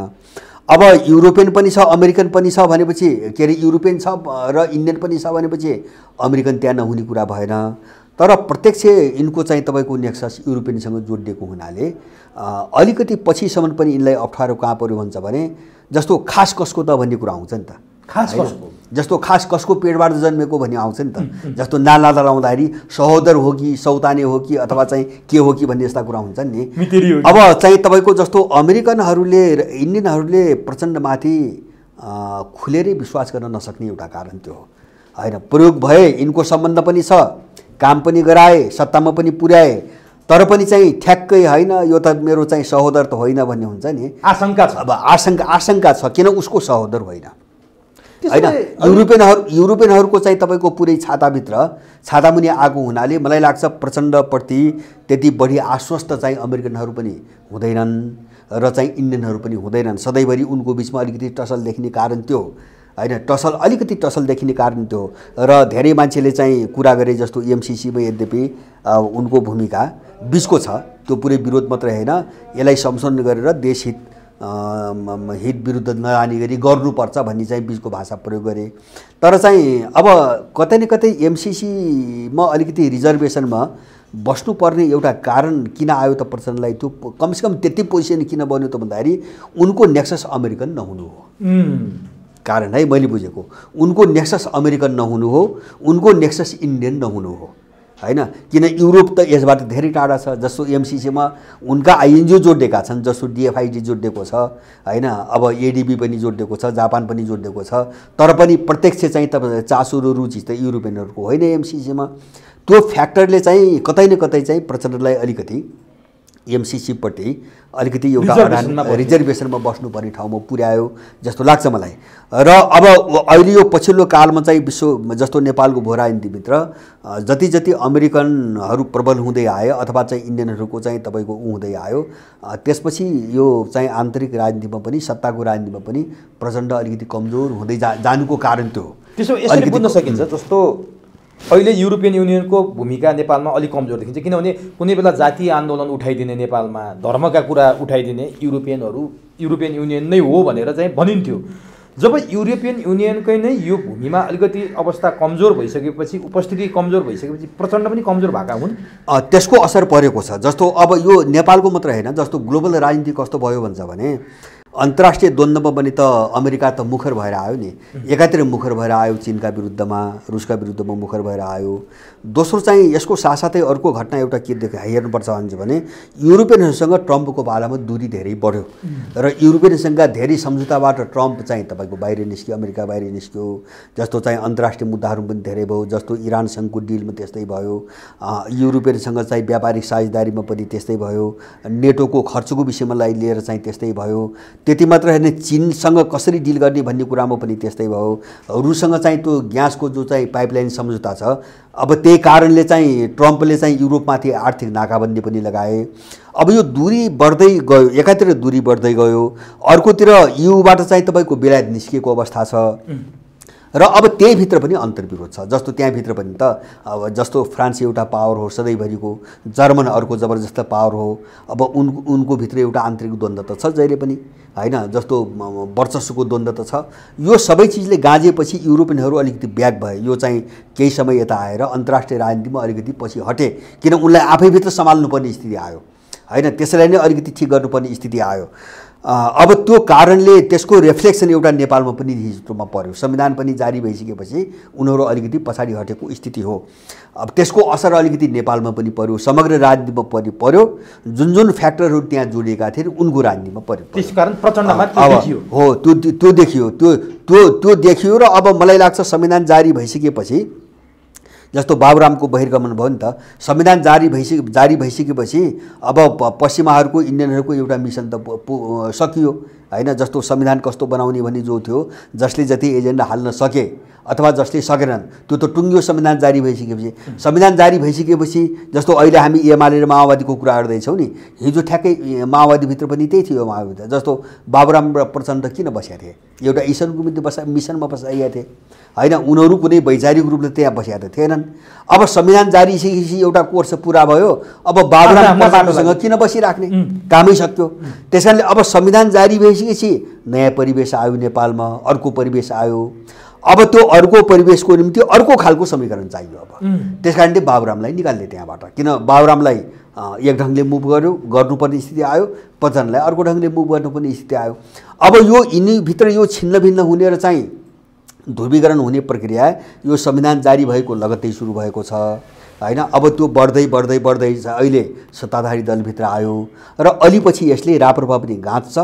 अब युरोपियन पनि छ, अमेरिकन पनि छ भनेपछि के अरे युरोपियन छ र इन्डियन पनि छ भनेपछि अमेरिकन त्यहाँ नहुने कुरा भएन। तर प्रत्यक्ष यिनको चाहिँ तपाईँको नेक्सस युरोपियनसँग जोडिएको हुनाले अलिकति पछिसम्म पनि यिनलाई अप्ठ्यारो कहाँ पर्यो भन्छ भने जस्तो खास कसको त भन्ने कुरा आउँछ नि त। खास कसको? जस्तो खास कसको पेटबाट जन्मेको भन्ने आउँछ नि त। जस्तो नाला लाउँदाखेरि सहोदर हो कि सौताने हो कि अथवा चाहिँ के हो कि भन्ने यस्ता कुरा हुन्छन् नि। अब चाहिँ तपाईँको जस्तो अमेरिकनहरूले र इन्डियनहरूले प्रचण्डमाथि खुलेरै विश्वास गर्न नसक्ने एउटा कारण त्यो हो होइन। प्रयोग भए, यिनको सम्बन्ध पनि छ, काम पनि गराए, सत्तामा पनि पुर्याए, तर पनि चाहिँ ठ्याक्कै होइन यो त मेरो चाहिँ सहोदर त होइन भन्ने हुन्छ नि। आशंका छ। अब आशंका छ, किन उसको सहोदर होइन होइन। युरोपियनहरूको चाहिँ तपाईँको पुरै छातामुनि आएको हुनाले मलाई लाग्छ प्रचण्डप्रति त्यति बढी आश्वस्त चाहिँ अमेरिकनहरू पनि हुँदैनन् र चाहिँ इन्डियनहरू पनि हुँदैनन्। सधैँभरि उनको बिचमा अलिकति टसल देखिने कारण त्यो होइन। अलिकति टसल देखिने कारण त्यो र धेरै मान्छेले चाहिँ कुरा गरे जस्तो एमसिसीमा यद्यपि उनको भूमिका बिचको छ। त्यो पुरै विरोध मात्रै होइन, यसलाई संशोधन गरेर देशहित हित विरुद्ध नजाने गरी गर्नुपर्छ भन्ने चाहिँ बिचको भाषा प्रयोग गरे। तर चाहिँ अब कतै न कतै एमसिसीमा अलिकति रिजर्भेसनमा बस्नुपर्ने एउटा कारण किन आयो त प्रचण्डलाई? त्यो कमसेकम त्यति पोजिसन किन बन्यो त भन्दाखेरि उनको नेक्सस अमेरिकन नहुनु हो कारण है। मैले बुझेको उनको नेक्सस अमेरिकन नहुनु हो, उनको नेक्सस इन्डियन नहुनु हो होइन। किन युरोप त यसबाट धेरै टाढा छ। जस्तो एमसिसीमा उनका आइएनजिओ जोडिएका छन्, जस्तो डिएफआइडी जोडिएको छ होइन। अब एडिबी पनि जोडिएको छ, जापान पनि जोडिएको छ। तर पनि प्रत्यक्ष चाहिँ तपाईँ चासो र रुचि त युरोपियनहरूको होइन एमसिसीमा। त्यो फ्याक्टरले चाहिँ कतै न कतै चाहिँ प्रचण्डलाई अलिकति एमसिसीपट्टि अलिकति एउटा रिजर्भेसनमा बस्नुपर्ने ठाउँमा पुर्यायो जस्तो लाग्छ मलाई। र अब अहिले यो पछिल्लो कालमा चाहिँ विश्व जस्तो नेपालको भू राजनीतिभित्र जति जति अमेरिकनहरू प्रबल हुँदै आयो अथवा चाहिँ इन्डियनहरूको चाहिँ तपाईँको हुँदै आयो, त्यसपछि यो चाहिँ आन्तरिक राजनीतिमा पनि सत्ताको राजनीतिमा पनि प्रचण्ड अलिकति कमजोर हुँदै जानुको कारण त्यो हो। त्यसो यसरी बुझ्न सकिन्छ जस्तो अहिले युरोपियन युनियनको भूमिका नेपालमा अलिक कमजोर देखिन्छ। किनभने कुनै बेला जातीय आन्दोलन उठाइदिने, नेपालमा धर्मका कुरा उठाइदिने युरोपियन युनियन नै हो भनेर चाहिँ भनिन्थ्यो। जब युरोपियन युनियनकै नै यो भूमिमा अलिकति अवस्था कमजोर भइसकेपछि, उपस्थिति कमजोर भइसकेपछि प्रचण्ड पनि कमजोर भएका हुन्। त्यसको असर परेको छ। जस्तो अब यो नेपालको मात्र होइन, जस्तो ग्लोबल राजनीति कस्तो भयो भन्छ भने अन्तर्राष्ट्रिय द्वन्द्वमा पनि त अमेरिका त मुखर भएर आयो नि। एकातिर मुखर भएर आयो चीनका विरुद्धमा, रुसका विरुद्धमा मुखर भएर आयो। दोस्रो चाहिँ यसको साथसाथै अर्को घटना एउटा के हेर्नुपर्छ भने युरोपियनहरूसँग ट्रम्पको पालामा दूरी धेरै बढ्यो र युरोपियनसँगका धेरै सम्झौताबाट ट्रम्प चाहिँ तपाईँको बाहिर निस्क्यो, अमेरिका बाहिर निस्क्यो। जस्तो चाहिँ अन्तर्राष्ट्रिय मुद्दाहरू पनि धेरै भयो, जस्तो इरानसँगको डिलमा त्यस्तै भयो, युरोपियनसँग चाहिँ व्यापारिक साझेदारीमा पनि त्यस्तै भयो, नेटोको खर्चको विषयमा लिएर चाहिँ त्यस्तै भयो। त्यति मात्र होइन, चीनसँग कसरी डिल गर्ने भन्ने कुरामा पनि त्यस्तै भयो। रुससँग चाहिँ त्यो ग्यासको जो चाहिँ पाइपलाइन सम्झौता छ, अब त्यही कारणले चाहिँ ट्रम्पले चाहिँ युरोपमाथि आर्थिक नाकाबन्दी पनि लगाए। अब यो दूरी बढ्दै गयो, एकातिर दूरी बढ्दै गयो, अर्कोतिर युबाट चाहिँ तपाईँको बेलायत निस्किएको अवस्था छ र अब त्यहीभित्र पनि अन्तर्विरोध छ। जस्तो त्यहाँभित्र पनि त अब जस्तो फ्रान्स एउटा पावर हो सधैँभरिको, जर्मन अर्को जबरजस्त पावर हो, अब उनको भित्र एउटा आन्तरिक द्वन्द्व त छ जहिले पनि हैन, जस्तो वर्चस्वको द्वन्द्व त छ। यो सबै चिजले गाँजेपछि युरोपियनहरू अलिकति ब्याक भए। यो चाहिँ केही समय यता आएर अन्तर्राष्ट्रिय राजनीतिमा अलिकति पछि हटे, किन उनलाई आफैभित्र सम्हाल्नुपर्ने स्थिति आयो हैन, त्यसैलाई नै अलिकति ठिक गर्नुपर्ने स्थिति आयो। अब त्यो कारणले त्यसको रिफ्लेक्सन एउटा नेपालमा पनि हिजोमा पर्यो। संविधान पनि जारी भइसकेपछि उनीहरू अलिकति पछाडि हटेको स्थिति हो। अब त्यसको असर अलिकति नेपालमा पनि पर्यो, समग्र राजनीतिमा पनि पर्यो। जुन जुन फ्याक्टरहरू त्यहाँ जोडिएका थिए उनको राजनीतिमा पर्यो। त्यसकारण प्रचण्डमा देखियो हो, त्यो देखियो, त्यो देखियो। र अब मलाई लाग्छ संविधान जारी भइसकेपछि, जस्तो बाबुरामको बहिर्गमन भयो नि त, संविधान जारी भइसकेपछि अब पश्चिमाहरूको इन्डियनहरूको एउटा मिसन त सकियो हैन। जस्तो संविधान कस्तो बनाउने भन्ने जो थियो, जसले जति एजेन्डा हाल्न सके अथवा जसले सकेनन् त्यो त टुङ्गियो संविधान जारी भइसकेपछि। संविधान जारी भइसकेपछि जस्तो अहिले हामी एमाले र माओवादीको कुरा गर्दैछौँ नि, हिजो ठ्याक्कै माओवादीभित्र पनि त्यही थियो। माओवादी जस्तो बाबुराम र प्रचण्ड किन बसेका थिए, एउटा ईश्वरको मिसनमा बसाइएका थिए हैन, उनीहरू कुनै वैचारिक रूपले त्यहाँ बसेका त थिएनन्। अब संविधान जारी भइसकेपछि एउटा कोर्स पुरा भयो, अब बाबुराम प्रचण्डसँग किन बसिराख्ने, कामै सक्यो। त्यसकारणले अब संविधान जारी भइसकेपछि नयाँ परिवेश आयो नेपालमा, अर्को परिवेश आयो। अब त्यो अर्को परिवेशको निम्ति अर्को खालको समीकरण चाहियो। अब त्यसकारणले बाबुरामलाई निकाल्ने त्यहाँबाट, किन बाबुरामलाई एक ढङ्गले मुभ गर्नुपर्ने स्थिति आयो, प्रचण्डलाई अर्को ढङ्गले मुभ गर्नुपर्ने स्थिति आयो। अब यो यिनीभित्र यो छिन्न भिन्न हुने र चाहिँ ध्रुवीकरण हुने प्रक्रिया यो संविधान जारी भएको लगत्तै सुरु भएको छ हैन। अब त्यो बढ्दै अहिले सत्ताधारी दलभित्र आयो र अलिपछि यसले राप्रपा पनि गाँच्छ,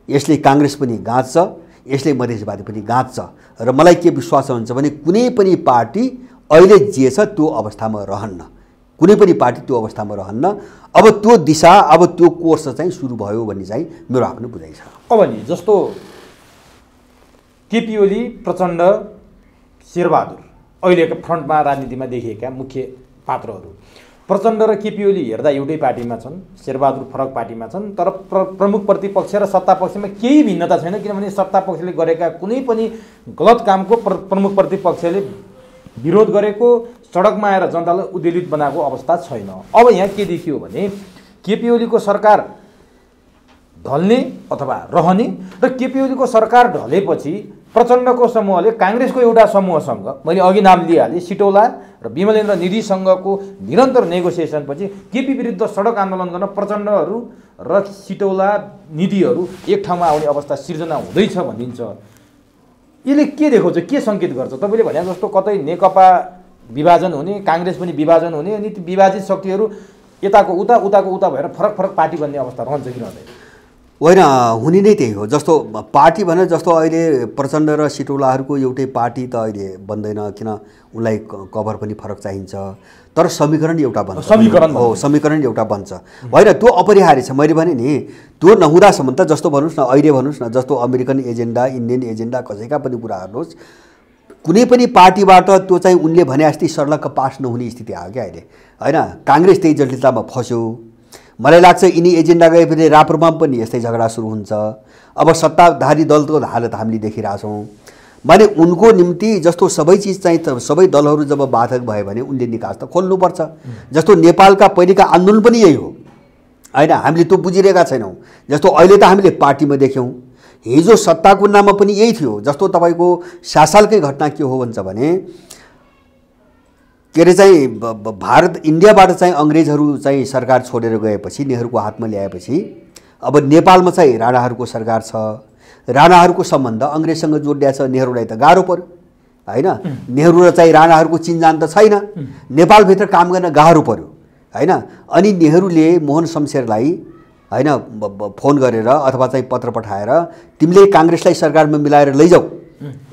यसले काङ्ग्रेस पनि गाँच्छ, यसले मधेसवादी पनि गाँच्छ। र मलाई के विश्वास हुन्छ भने कुनै पनि पार्टी अहिले जे छ त्यो अवस्थामा रहन्न, कुनै पनि पार्टी त्यो अवस्थामा रहन्न। अब त्यो दिशा, अब त्यो कोर्स चाहिँ सुरु भयो भन्ने चाहिँ मेरो आफ्नो बुझाइ छ। अब नि जस्तो केपी ओली, प्रचण्ड, शेरबहादुर अहिलेको फ्रन्टमा राजनीतिमा देखिएका मुख्य पात्रहरू। प्रचण्ड र केपी ओली हेर्दा एउटै पार्टीमा छन्, शेरबहादुर फरक पार्टीमा छन्, तर प्रमुख प्रतिपक्ष र सत्ता पक्षमा केही भिन्नता छैन। किनभने सत्ता पक्षले गरेका कुनै पनि गलत कामको प्रमुख प्रतिपक्षले विरोध गरेको, सडकमा आएर जनतालाई उद्वेलित बनाएको अवस्था छैन। अब यहाँ के देखियो भने केपी ओलीको सरकार ढल्ने अथवा रहने र केपी ओलीको सरकार ढलेपछि प्रचण्डको समूहले काङ्ग्रेसको एउटा समूहसँग, मैले अघि नाम लिइहालेँ, सिटौला र विमलेन्द्र निधिसँगको निरन्तर नेगोसिएसनपछि केपी विरुद्ध सडक आन्दोलन गर्न प्रचण्डहरू र सिटौला निधिहरू एक ठाउँमा आउने अवस्था सिर्जना हुँदैछ भनिन्छ। यसले के देखाउँछ, के सङ्केत गर्छ? तपाईँले भने जस्तो कतै नेकपा विभाजन हुने, काङ्ग्रेस पनि विभाजन हुने, अनि ती विभाजित शक्तिहरू यताको उता उताको उता भएर फरक फरक पार्टी बन्ने अवस्था रहन्छ कि रहँदैन? होइन, हुने नै त्यही हो। जस्तो पार्टी भने जस्तो अहिले प्रचण्ड र सिटौलाहरूको एउटै पार्टी त अहिले बन्दैन, किन उनलाई कभर पनि फरक चाहिन्छ, तर समीकरण एउटा बन्छ। समीकरण एउटा बन्छ होइन, त्यो अपरिहार्य छ। मैले भने नि त्यो नहुँदासम्म त जस्तो भन्नुहोस् न, अहिले भन्नुहोस् न, जस्तो अमेरिकन एजेन्डा, इन्डियन एजेन्डा, कसैका पनि कुरा गर्नुहोस्, कुनै पनि पार्टीबाट त्यो चाहिँ उनले भने जस्तै सर्लक्क पास नहुने स्थिति आयो क्या अहिले हैन। काङ्ग्रेस त्यही जटिलतामा फस्यो। मलाई लाग्छ यिनी एजेन्डा गएपछि राप्रपामा पनि यस्तै झगडा सुरु हुन्छ। अब सत्ताधारी दलको हालत हामीले देखिरहेछौँ। माने उनको निम्ति जस्तो सबै चिज चाहिँ सबै दलहरू जब बाधक भयो भने उनले निकास त खोल्नुपर्छ। जस्तो नेपालका पहिलेका आन्दोलन पनि यही हो हैन, हामीले त्यो बुझिरहेका छैनौँ। जस्तो अहिले त हामीले पार्टीमा देख्यौँ, हिजो सत्ताको नाममा पनि यही थियो। जस्तो तपाईँको सालकै घटना के हो भन्छ भने के अरे चाहिँ इन्डियाबाट चाहिँ अङ्ग्रेजहरू चाहिँ सरकार छोडेर गएपछि, नेहरूको हातमा ल्याएपछि अब नेपालमा चाहिँ राणाहरूको सरकार छ, राणाहरूको सम्बन्ध अङ्ग्रेजसँग जोडिया छ, नेहरूलाई त गाह्रो पर्यो हैन। नेहरू र चाहिँ राणाहरूको चिन्जान त छैन, नेपालभित्र काम गर्न गाह्रो पर्यो हैन। अनि नेहरूले मोहन शमशेरलाई हैन फोन गरेर अथवा चाहिँ पत्र पठाएर तिमीले काङ्ग्रेसलाई सरकारमा मिलाएर लैजाऊ,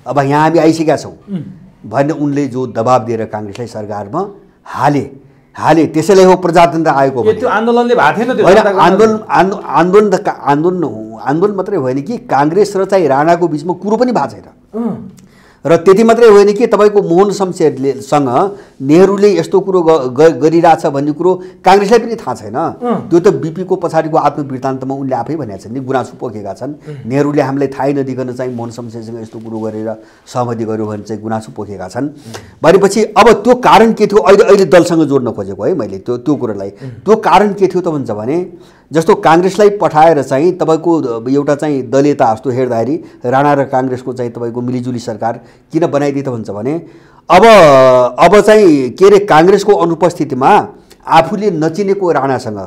अब यहाँ हामी आइसकेका छौँ भन्ने उनले जो दबाब दिएर काङ्ग्रेसलाई सरकारमा हाले त्यसैले हो प्रजातन्त्र आएको। त्यो आन्दोलनले भएको थिएन त्यो आन्दोलन मात्रै होइन कि काङ्ग्रेस र चाहिँ राणाको बिचमा कुरो पनि भएको छैन। र त्यति मात्रै होइन कि तपाईँको मोहन शमशेरसँग नेहरूले यस्तो कुरो गरिरहेछ भन्ने कुरो काङ्ग्रेसलाई पनि थाहा छैन। त्यो त बिपीको पछाडिको आत्मवृत्तान्तमा उनले आफै भनेका छन् नि, गुनासो पोखेका छन्। नेहरूले हामीलाई थाहै नदिकन चाहिँ मोहन शमशेरसँग यस्तो कुरो गरेर सहमति गर्यो भने चाहिँ गुनासो पोखेका छन् भनेपछि अब त्यो कारण के थियो, अहिले दलसँग जोड्न खोजेको है मैले त्यो कुरोलाई। त्यो कारण के थियो त भन्छ भने जस्तो काङ्ग्रेसलाई पठाएर चाहिँ तपाईँको एउटा चाहिँ दलीयता जस्तो हेर्दाखेरि राणा र काङ्ग्रेसको चाहिँ तपाईँको मिलिजुली सरकार किन बनाइदिए त भन्छ भने अब चाहिँ के अरे काङ्ग्रेसको अनुपस्थितिमा आफूले नचिनेको राणासँग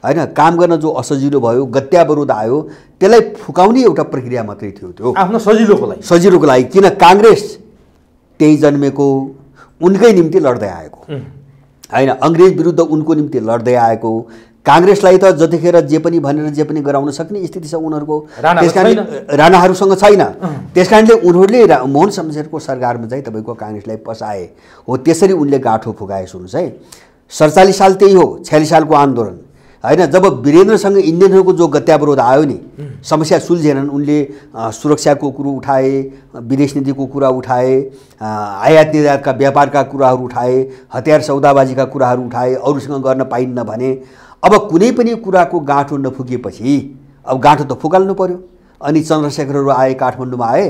हैन काम गर्न जो असजिलो भयो, गत्यावरोध आयो, त्यसलाई फुकाउने एउटा प्रक्रिया मात्रै थियो त्यो आफ्नो सजिलोको लागि। किन काङ्ग्रेस त्यही जन्मेको, उनकै निम्ति लड्दै आएको हैन, अङ्ग्रेज विरुद्ध उनको निम्ति लड्दै आएको। काङ्ग्रेसलाई त जतिखेर जे पनि भनेर जे पनि गराउन सक्ने स्थिति छ उनीहरूको, त्यसकारणले राणाहरूसँग छैन। त्यसकारणले उनीहरूले मोहन शमशेरको सरकारमा चाहिँ तपाईँको काङ्ग्रेसलाई पसाए हो। त्यसरी उनले गाँठो फुकाए। सुन्नुहोस् है, 47 साल त्यही हो, 46 सालको आन्दोलन हैन। जब वीरेन्द्रसँग इन्डियनहरूको जो गत्यावरोध आयो नि, समस्या सुल्झेनन्, उनले सुरक्षाको कुरो उठाए, विदेश नीतिको कुरा उठाए, आयात निर्यातका व्यापारका कुराहरू उठाए, हतियार सौदाबाजीका कुराहरू उठाए, अरूसँग गर्न पाइन्न भने। अब कुनै पनि कुराको गाँठो नफुकेपछि अब गाँठो त फुकाल्नु पर्यो। अनि चन्द्रशेखरहरू आए, काठमाडौँमा आए,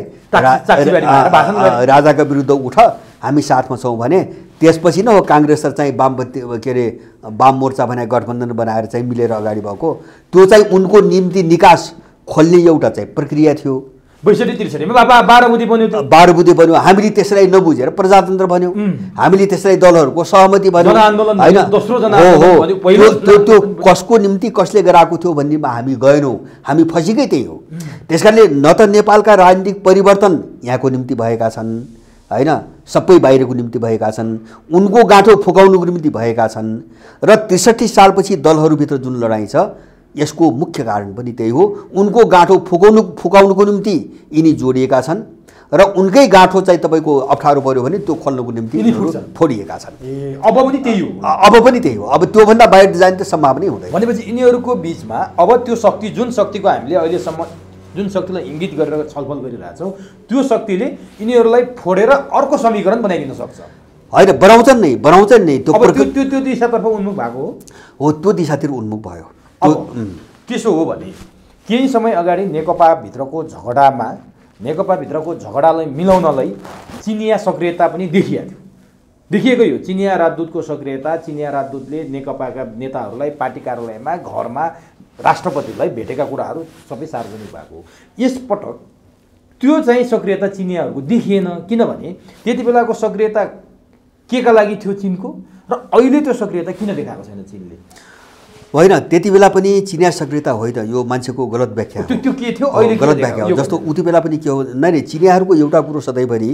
राजाका विरुद्ध उठ हामी साथमा छौँ भने त्यसपछि न हो काङ्ग्रेस र चाहिँ वामपन्थी के अरे वाम मोर्चा भने गठबन्धन बनाएर चाहिँ मिलेर अगाडि भएको। त्यो चाहिँ उनको निम्ति निकास खोल्ने एउटा चाहिँ प्रक्रिया थियो। 62-63 मा 12 बुँदे बन्यो। हामीले त्यसलाई नबुझेर प्रजातन्त्र भन्यौँ, हामीले त्यसलाई दलहरूको सहमति भन्यौँ हैन। त्यो कसको निम्ति कसले गराएको थियो भन्नेमा हामी गएनौँ, हामी फसेकै त्यही हो। त्यसकारणले न त नेपालका राजनीतिक परिवर्तन यहाँको निम्ति भएका छन् हैन, सबै बाहिरको निम्ति भएका छन्, उनको गाँठो फुकाउनुको निम्ति भएका छन्। र 63 सालपछि दलहरूभित्र जुन लडाइँ छ यसको मुख्य कारण पनि त्यही हो। उनको गाँठो फुकाउनुको निम्ति यिनी जोडिएका छन् र उनकै गाँठो चाहिँ तपाईँको अप्ठ्यारो पर्यो भने त्यो खोल्नुको निम्ति फोडिएका छन्। अब पनि त्यही हो। अब त्योभन्दा बाहिर जाने त सम्भावनै हुँदैन। भनेपछि यिनीहरूको बिचमा अब त्यो शक्ति, जुन शक्तिको हामीले अहिलेसम्म जुन शक्तिलाई इङ्गित गरेर छलफल गरिरहेछौँ, त्यो शक्तिले यिनीहरूलाई फोडेर अर्को समीकरण बनाइदिन सक्छ होइन? बनाउँछन् नै। त्यो दिशातर्फ उन्मुख भएको हो, त्यो दिशातिर उन्मुख भयो। त्यसो हो भने केही समय अगाडि नेकपाभित्रको झगडालाई मिलाउनलाई चिनिया सक्रियता पनि देखिएकै हो। चिनिया राजदूतको सक्रियता, चिनिया राजदूतले नेकपाका नेताहरूलाई पार्टी कार्यालयमा, घरमा, राष्ट्रपतिलाई भेटेका कुराहरू सबै सार्वजनिक भएको हो। यसपटक त्यो चाहिँ सक्रियता चिनियाहरूको देखिएन, किनभने त्यति बेलाको सक्रियता केका लागि थियो चिनको, र अहिले त्यो सक्रियता किन देखाएको छैन चिनले? होइन, त्यति बेला पनि चिनिया सक्रियता होइन, यो मान्छेको गलत व्याख्या। त्यो के थियो अहिले गलत व्याख्या हो। जस्तो उति बेला पनि के हो, नै चिनियाहरूको एउटा कुरो सधैँभरि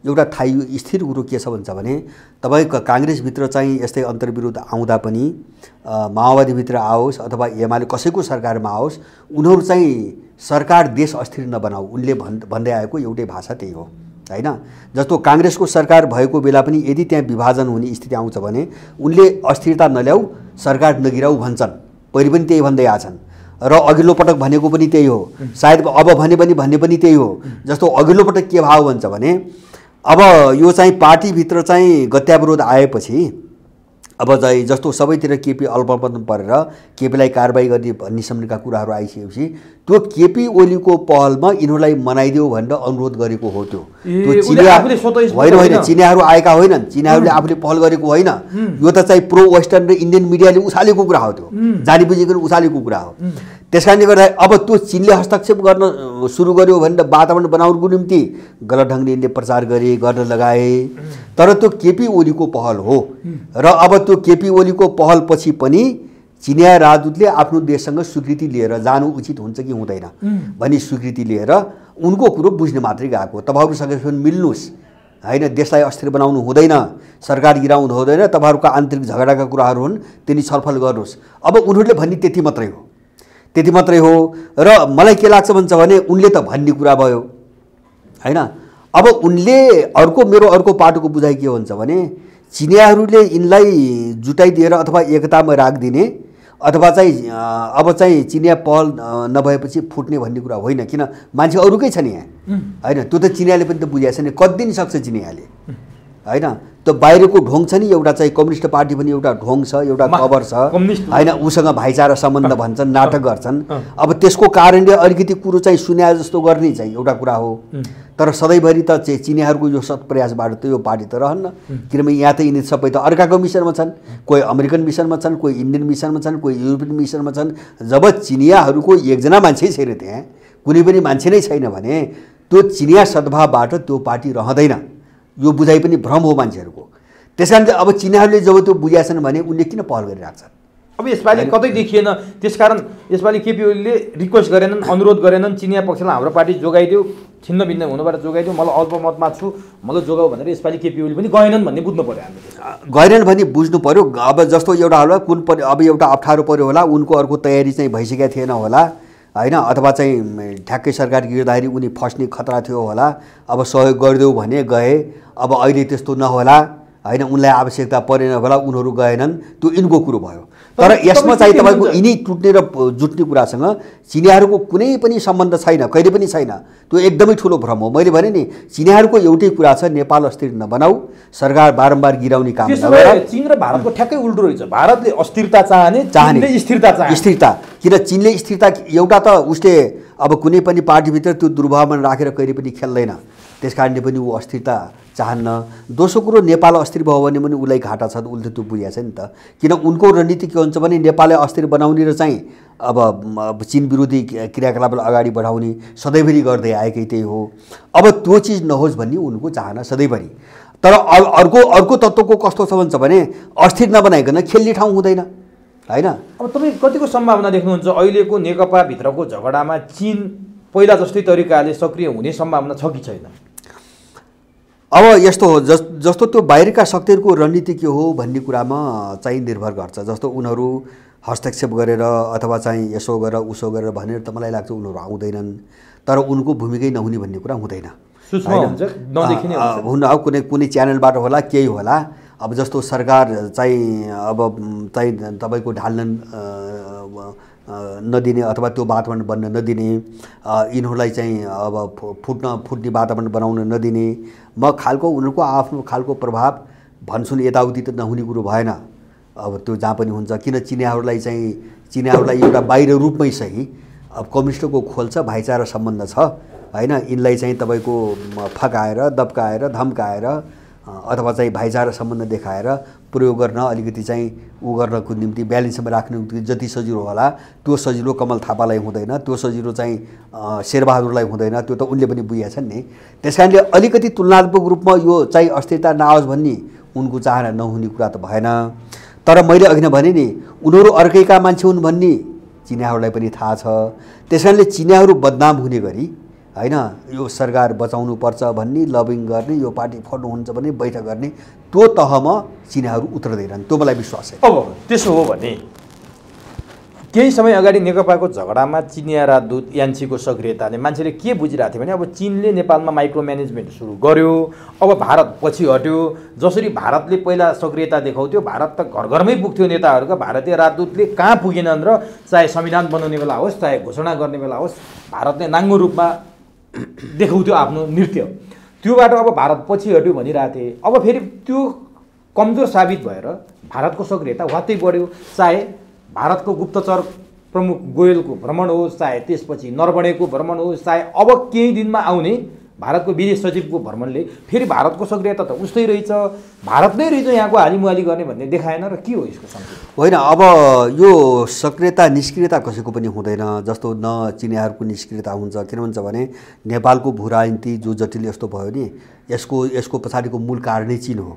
एउटा थाहै स्थिर कुरो के छ भन्छ भने तपाईँको काङ्ग्रेसभित्र चाहिँ यस्तै अन्तर्विरोध आउँदा पनि माओवादीभित्र आओस् अथवा एमाले कसैको सरकारमा आओस्, उनीहरू चाहिँ सरकार देश अस्थिर नबनाऊ, उनले भन्दै आएको एउटै भाषा त्यही हो हैन। जस्तो काङ्ग्रेसको सरकार भएको बेला पनि यदि त्यहाँ विभाजन हुने स्थिति आउँछ भने उनले अस्थिरता नल्याऊ, सरकार नगिराऊ भन्छन्। पहिले पनि त्यही भन्दै आछन् र अघिल्लो पटक भनेको पनि त्यही हो, सायद अब भने पनि त्यही हो। जस्तो अघिल्लो पटक के भाव भन्छ भने अब यो चाहिँ पार्टीभित्र चाहिँ गत्यावरोध आएपछि अब चाहिँ जस्तो सबैतिर केपी अल्पमतमा परेर केपीलाई कारबाही गर्ने भन्ने सम्मका कुराहरू आइसकेपछि त्यो केपी ओलीको पहलमा यिनीहरूलाई मनाइदेऊ भनेर अनुरोध गरेको हो। त्यो होइन, चिनियाहरू आएका होइनन्, चिनियाहरूले आफूले पहल गरेको होइन। यो त चाहिँ प्रो वेस्टर्न र इन्डियन मिडियाले उछालेको कुरा हो, त्यो जानी बुझेको उछालेको कुरा हो। त्यसकारणले गर्दा अब त्यो चिनले हस्तक्षेप गर्न सुरु गर्यो भनेर वातावरण बनाउनुको निम्ति गलत ढङ्गले यिनले प्रचार गर्न लगाए। तर त्यो केपी ओलीको पहल हो र अब त्यो केपी ओलीको पहलपछि पनि चिनिया राजदूतले आफ्नो देशसँग स्वीकृति लिएर जानु उचित हुन्छ कि हुँदैन भनी स्वीकृति लिएर उनको कुरो बुझ्न मात्रै गएको। तपाईँहरू सकेसम्म मिल्नुहोस्, होइन, देशलाई अस्थिर बनाउनु हुँदैन, सरकार गिराउनु हुँदैन, तपाईँहरूका आन्तरिक झगडाका कुराहरू हुन्, तिनी छलफल गर्नुहोस्। अब उनीहरूले भन्ने त्यति मात्रै हो र मलाई के लाग्छ भन्छ भने उनले त भन्ने कुरा भयो, होइन। अब उनले मेरो अर्को पाटोको बुझाइ के हुन्छ भने चिनियाहरूले यिनलाई जुटाइदिएर अथवा एकतामा राखिदिने अथवा चाहिँ अब चाहिँ चिनिया पहल नभएपछि फुट्ने भन्ने कुरा होइन, किन मान्छे अरूकै छ नि यहाँ, होइन। त्यो त चिनियाले पनि त बुझाएको छ नि, कति दिन सक्छ चिनियाले, होइन। त्यो बाहिरको ढोङ छ नि, एउटा चाहिँ कम्युनिस्ट पार्टी पनि एउटा ढोङ छ, एउटा कभर छ, होइन। उसँग भाइचारा सम्बन्ध भन्छन्, नाटक गर्छन्। अब त्यसको कारणले अलिकति कुरो चाहिँ सुन्या जस्तो गर्ने चाहिँ एउटा कुरा हो, तर सधैँभरि त चिनियाहरूको यो सत्प्रयासबाट त यो पार्टी त रहन्न, किनभने यहाँ त यिनी सबै त अर्काको मिसनमा छन्, कोही अमेरिकन मिसनमा छन्, कोही इन्डियन मिसनमा छन्, कोही युरोपियन मिसनमा छन्। जब चिनियाहरूको एकजना मान्छे छैन, त्यहाँ कुनै पनि मान्छे नै छैन भने त्यो चिनिया सद्भावबाट त्यो पार्टी रहँदैन। यो बुझाइ पनि भ्रम हो मान्छेहरूको। त्यसकारण अब चिनियाहरूले जब त्यो बुझाएछन् भने उनले किन पहल गरिराख्छन्? अब यसपालि कतै देखिएन, त्यसकारण यसपालि केपी ओलीले रिक्वेस्ट गरेनन्, अनुरोध गरेनन् चिनिया पक्षलाई हाम्रो पार्टी जोगाइदियो, छिन्न भिन्न हुनबाट जोगाइदियो, मलाई अल्पमतमा छु, मलाई जोगाऊ भनेर यसपालि केपी ओली पनि गएनन् भन्ने बुझ्नु पर्यो हामीले। गएनन् भन्ने बुझ्नु पर्यो। अब जस्तो एउटा होला अब एउटा अप्ठ्यारो पर्यो होला, उनको अर्को तयारी चाहिँ भइसकेको थिएन होला, होइन, अथवा चाहिँ ठ्याक्कै सरकार गिर्दाखेरि उनी फस्ने खतरा थियो होला। अब सहयोग गरिदेऊ भने गए, अब अहिले त्यस्तो नहोला, होइन, उनलाई आवश्यकता परेन होला, उनीहरू गएनन्, त्यो यिनको कुरो भयो। तर यसमा चाहिँ तपाईँको यिनी टुट्ने र जुट्ने कुरासँग चिनियाहरूको कुनै पनि सम्बन्ध छैन, कहिले पनि छैन। त्यो एकदमै ठुलो भ्रम हो। मैले भने नि चिनियाहरूको एउटै कुरा छ, नेपाल अस्थिर नबनाऊ, सरकार बारम्बार गिराउने काम नगर। चीन र भारतको ठ्याक्कै उल्टो रहेछ। भारतले अस्थिरता चाहने, स्थिरता। किन चिनले स्थिरता एउटा त उसले अब कुनै पनि पार्टीभित्र त्यो दुर्भावना राखेर कहिले पनि खेल्दैन, त्यस कारणले पनि ऊ अस्थिरता चाहन्न। दोस्रो कुरो, नेपाल अस्थिर भयो भने पनि उसलाई घाटा छ, उसले त्यो बुझाएको छ नि त। किन उनको रणनीति के हुन्छ भने नेपाललाई अस्थिर बनाउने र चाहिँ अब चीन विरोधी क्रियाकलापलाई अगाडि बढाउने सधैँभरि गर्दै आएकै त्यही हो। अब त्यो चिज नहोस् भन्ने उनको चाहना सधैँभरि। तर अर्को तत्त्वको कस्तो छ भन्छ भने अस्थिर नबनाइकन खेल्ने ठाउँ हुँदैन, होइन। अब तपाईँ कतिको सम्भावना देख्नुहुन्छ अहिलेको नेकपा भित्रको झगडामा चीन पहिला जस्तै तरिकाले सक्रिय हुने सम्भावना छ कि छैन? अब यस्तो हो, जस्तो त्यो बाहिरका शक्तिहरूको रणनीति के हो भन्ने कुरामा चाहिँ निर्भर गर्छ। जस्तो उनीहरू हस्तक्षेप गरेर अथवा चाहिँ यसो गरेर उसो गरेर भनेर त मलाई लाग्छ उनीहरू आउँदैनन्, तर उनको भूमिकै नहुने भन्ने कुरा हुँदैन, हुन। अब कुनै च्यानलबाट होला, केही होला। अब जस्तो सरकार चाहिँ अब चाहिँ तपाईँको ढाल्न नदिने अथवा त्यो वातावरण बन्न नदिने, यिनीहरूलाई चाहिँ अब फुट्ने वातावरण बनाउन नदिने, खालको उनीहरूको आफ्नो खालको प्रभाव भन्छन् यताउति त नहुने कुरो भएन। अब त्यो जहाँ पनि हुन्छ, किन चिनियाहरूलाई एउटा बाहिर रूपमै सही अब कम्युनिस्टको खोल छ, भाइचारा सम्बन्ध छ, होइन। यिनलाई चाहिँ तपाईँको फकाएर, दब्काएर, धम्काएर अथवा चाहिँ भाइचारा सम्बन्ध देखाएर प्रयोग गर्न, अलिकति चाहिँ ऊ गर्नको निम्ति ब्यालेन्समा राख्नु निम्ति जति सजिलो होला त्यो सजिलो कमल थापालाई हुँदैन, त्यो सजिलो चाहिँ शेरबहादुरलाई हुँदैन। त्यो त उनले पनि बुझेका छन् नि। त्यस कारणले अलिकति तुलनात्मक रूपमा यो चाहिँ अस्थिरता नआओस् भन्ने उनको चाहना नहुने कुरा त भएन। तर मैले अघि नै भने नि, उनीहरू अर्कैका मान्छे हुन् भन्ने चिनियाहरूलाई पनि थाहा छ। त्यस कारणले चिनियाहरू बदनाम हुने गरी, होइन, यो सरकार बचाउनु पर्छ भन्ने, लबिङ गर्ने, यो पार्टी फड्नुहुन्छ भने बैठक गर्ने, त्यो तहमा चिनियाहरू उत्रदैनन्, त्यो मलाई विश्वास छ। अब त्यसो हो भने केही समय अगाडि नेकपाको झगडामा चिनिया राजदूत यान्छीको सक्रियताले मान्छेले के बुझिरहेको थियो भने अब चीनले नेपालमा माइक्रो म्यानेजमेन्ट सुरु गर्यो, अब भारत पछि हट्यो। जसरी भारतले पहिला सक्रियता देखाउँथ्यो, भारत त घर घरमै पुग्थ्यो नेताहरूका, भारतीय राजदूतले कहाँ पुगेनन् र चाहे संविधान बनाउने बेला होस्, चाहे घोषणा गर्ने बेला होस्, भारतले नाङ्गो रूपमा देखाउँथ्यो आफ्नो नृत्य। त्योबाट अब भारत पछि हट्यो भनिरहेको थिए। अब फेरि त्यो कमजोर साबित भएर भारतको सक्रियता वात्तै बढ्यो। चाहे भारतको गुप्तचर प्रमुख गोयलको भ्रमण होस्, चाहे त्यसपछि नरवणेको भ्रमण होस्, चाहे अब केही दिनमा आउने भारतको विदेश सचिवको भ्रमणले फेरि भारतको सक्रियता त उस्तै रहेछ, भारत नै रहेछ यहाँको हालिमुहाली गर्ने भन्ने देखाएन र के हो यसको सङ्केत? होइन, अब यो सक्रियता निष्क्रियता कसैको पनि हुँदैन। जस्तो न चिनियाहरूको निष्क्रियता हुन्छ, किन भन्छ भने नेपालको भू राजनीति जो जटिल यस्तो भयो नि, यसको पछाडिको मूल कारणै चीन हो।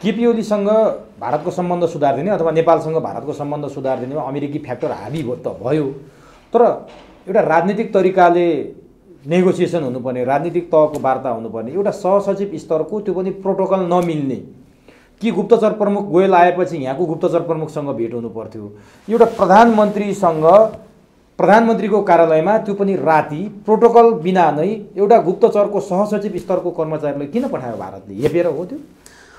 केपी ओलीसँग भारतको सम्बन्ध सुधारिदिने अथवा नेपालसँग भारतको सम्बन्ध सुधारिदिनेमा अमेरिकी फ्याक्टर हाबी त भयो, तर एउटा राजनीतिक तरिकाले नेगोसिएसन हुनुपर्ने, राजनीतिक तहको वार्ता हुनुपर्ने, एउटा सहसचिव स्तरको त्यो पनि प्रोटोकल नमिल्ने कि गुप्तचर प्रमुख गोयल आएपछि यहाँको गुप्तचर प्रमुखसँग भेट हुनु पर्थ्यो, एउटा प्रधानमन्त्रीको कार्यालयमा त्यो पनि राति प्रोटोकल बिना नै एउटा गुप्तचरको सहसचिव स्तरको कर्मचारीलाई किन पठायो भारतले? हेपेर हो त्यो?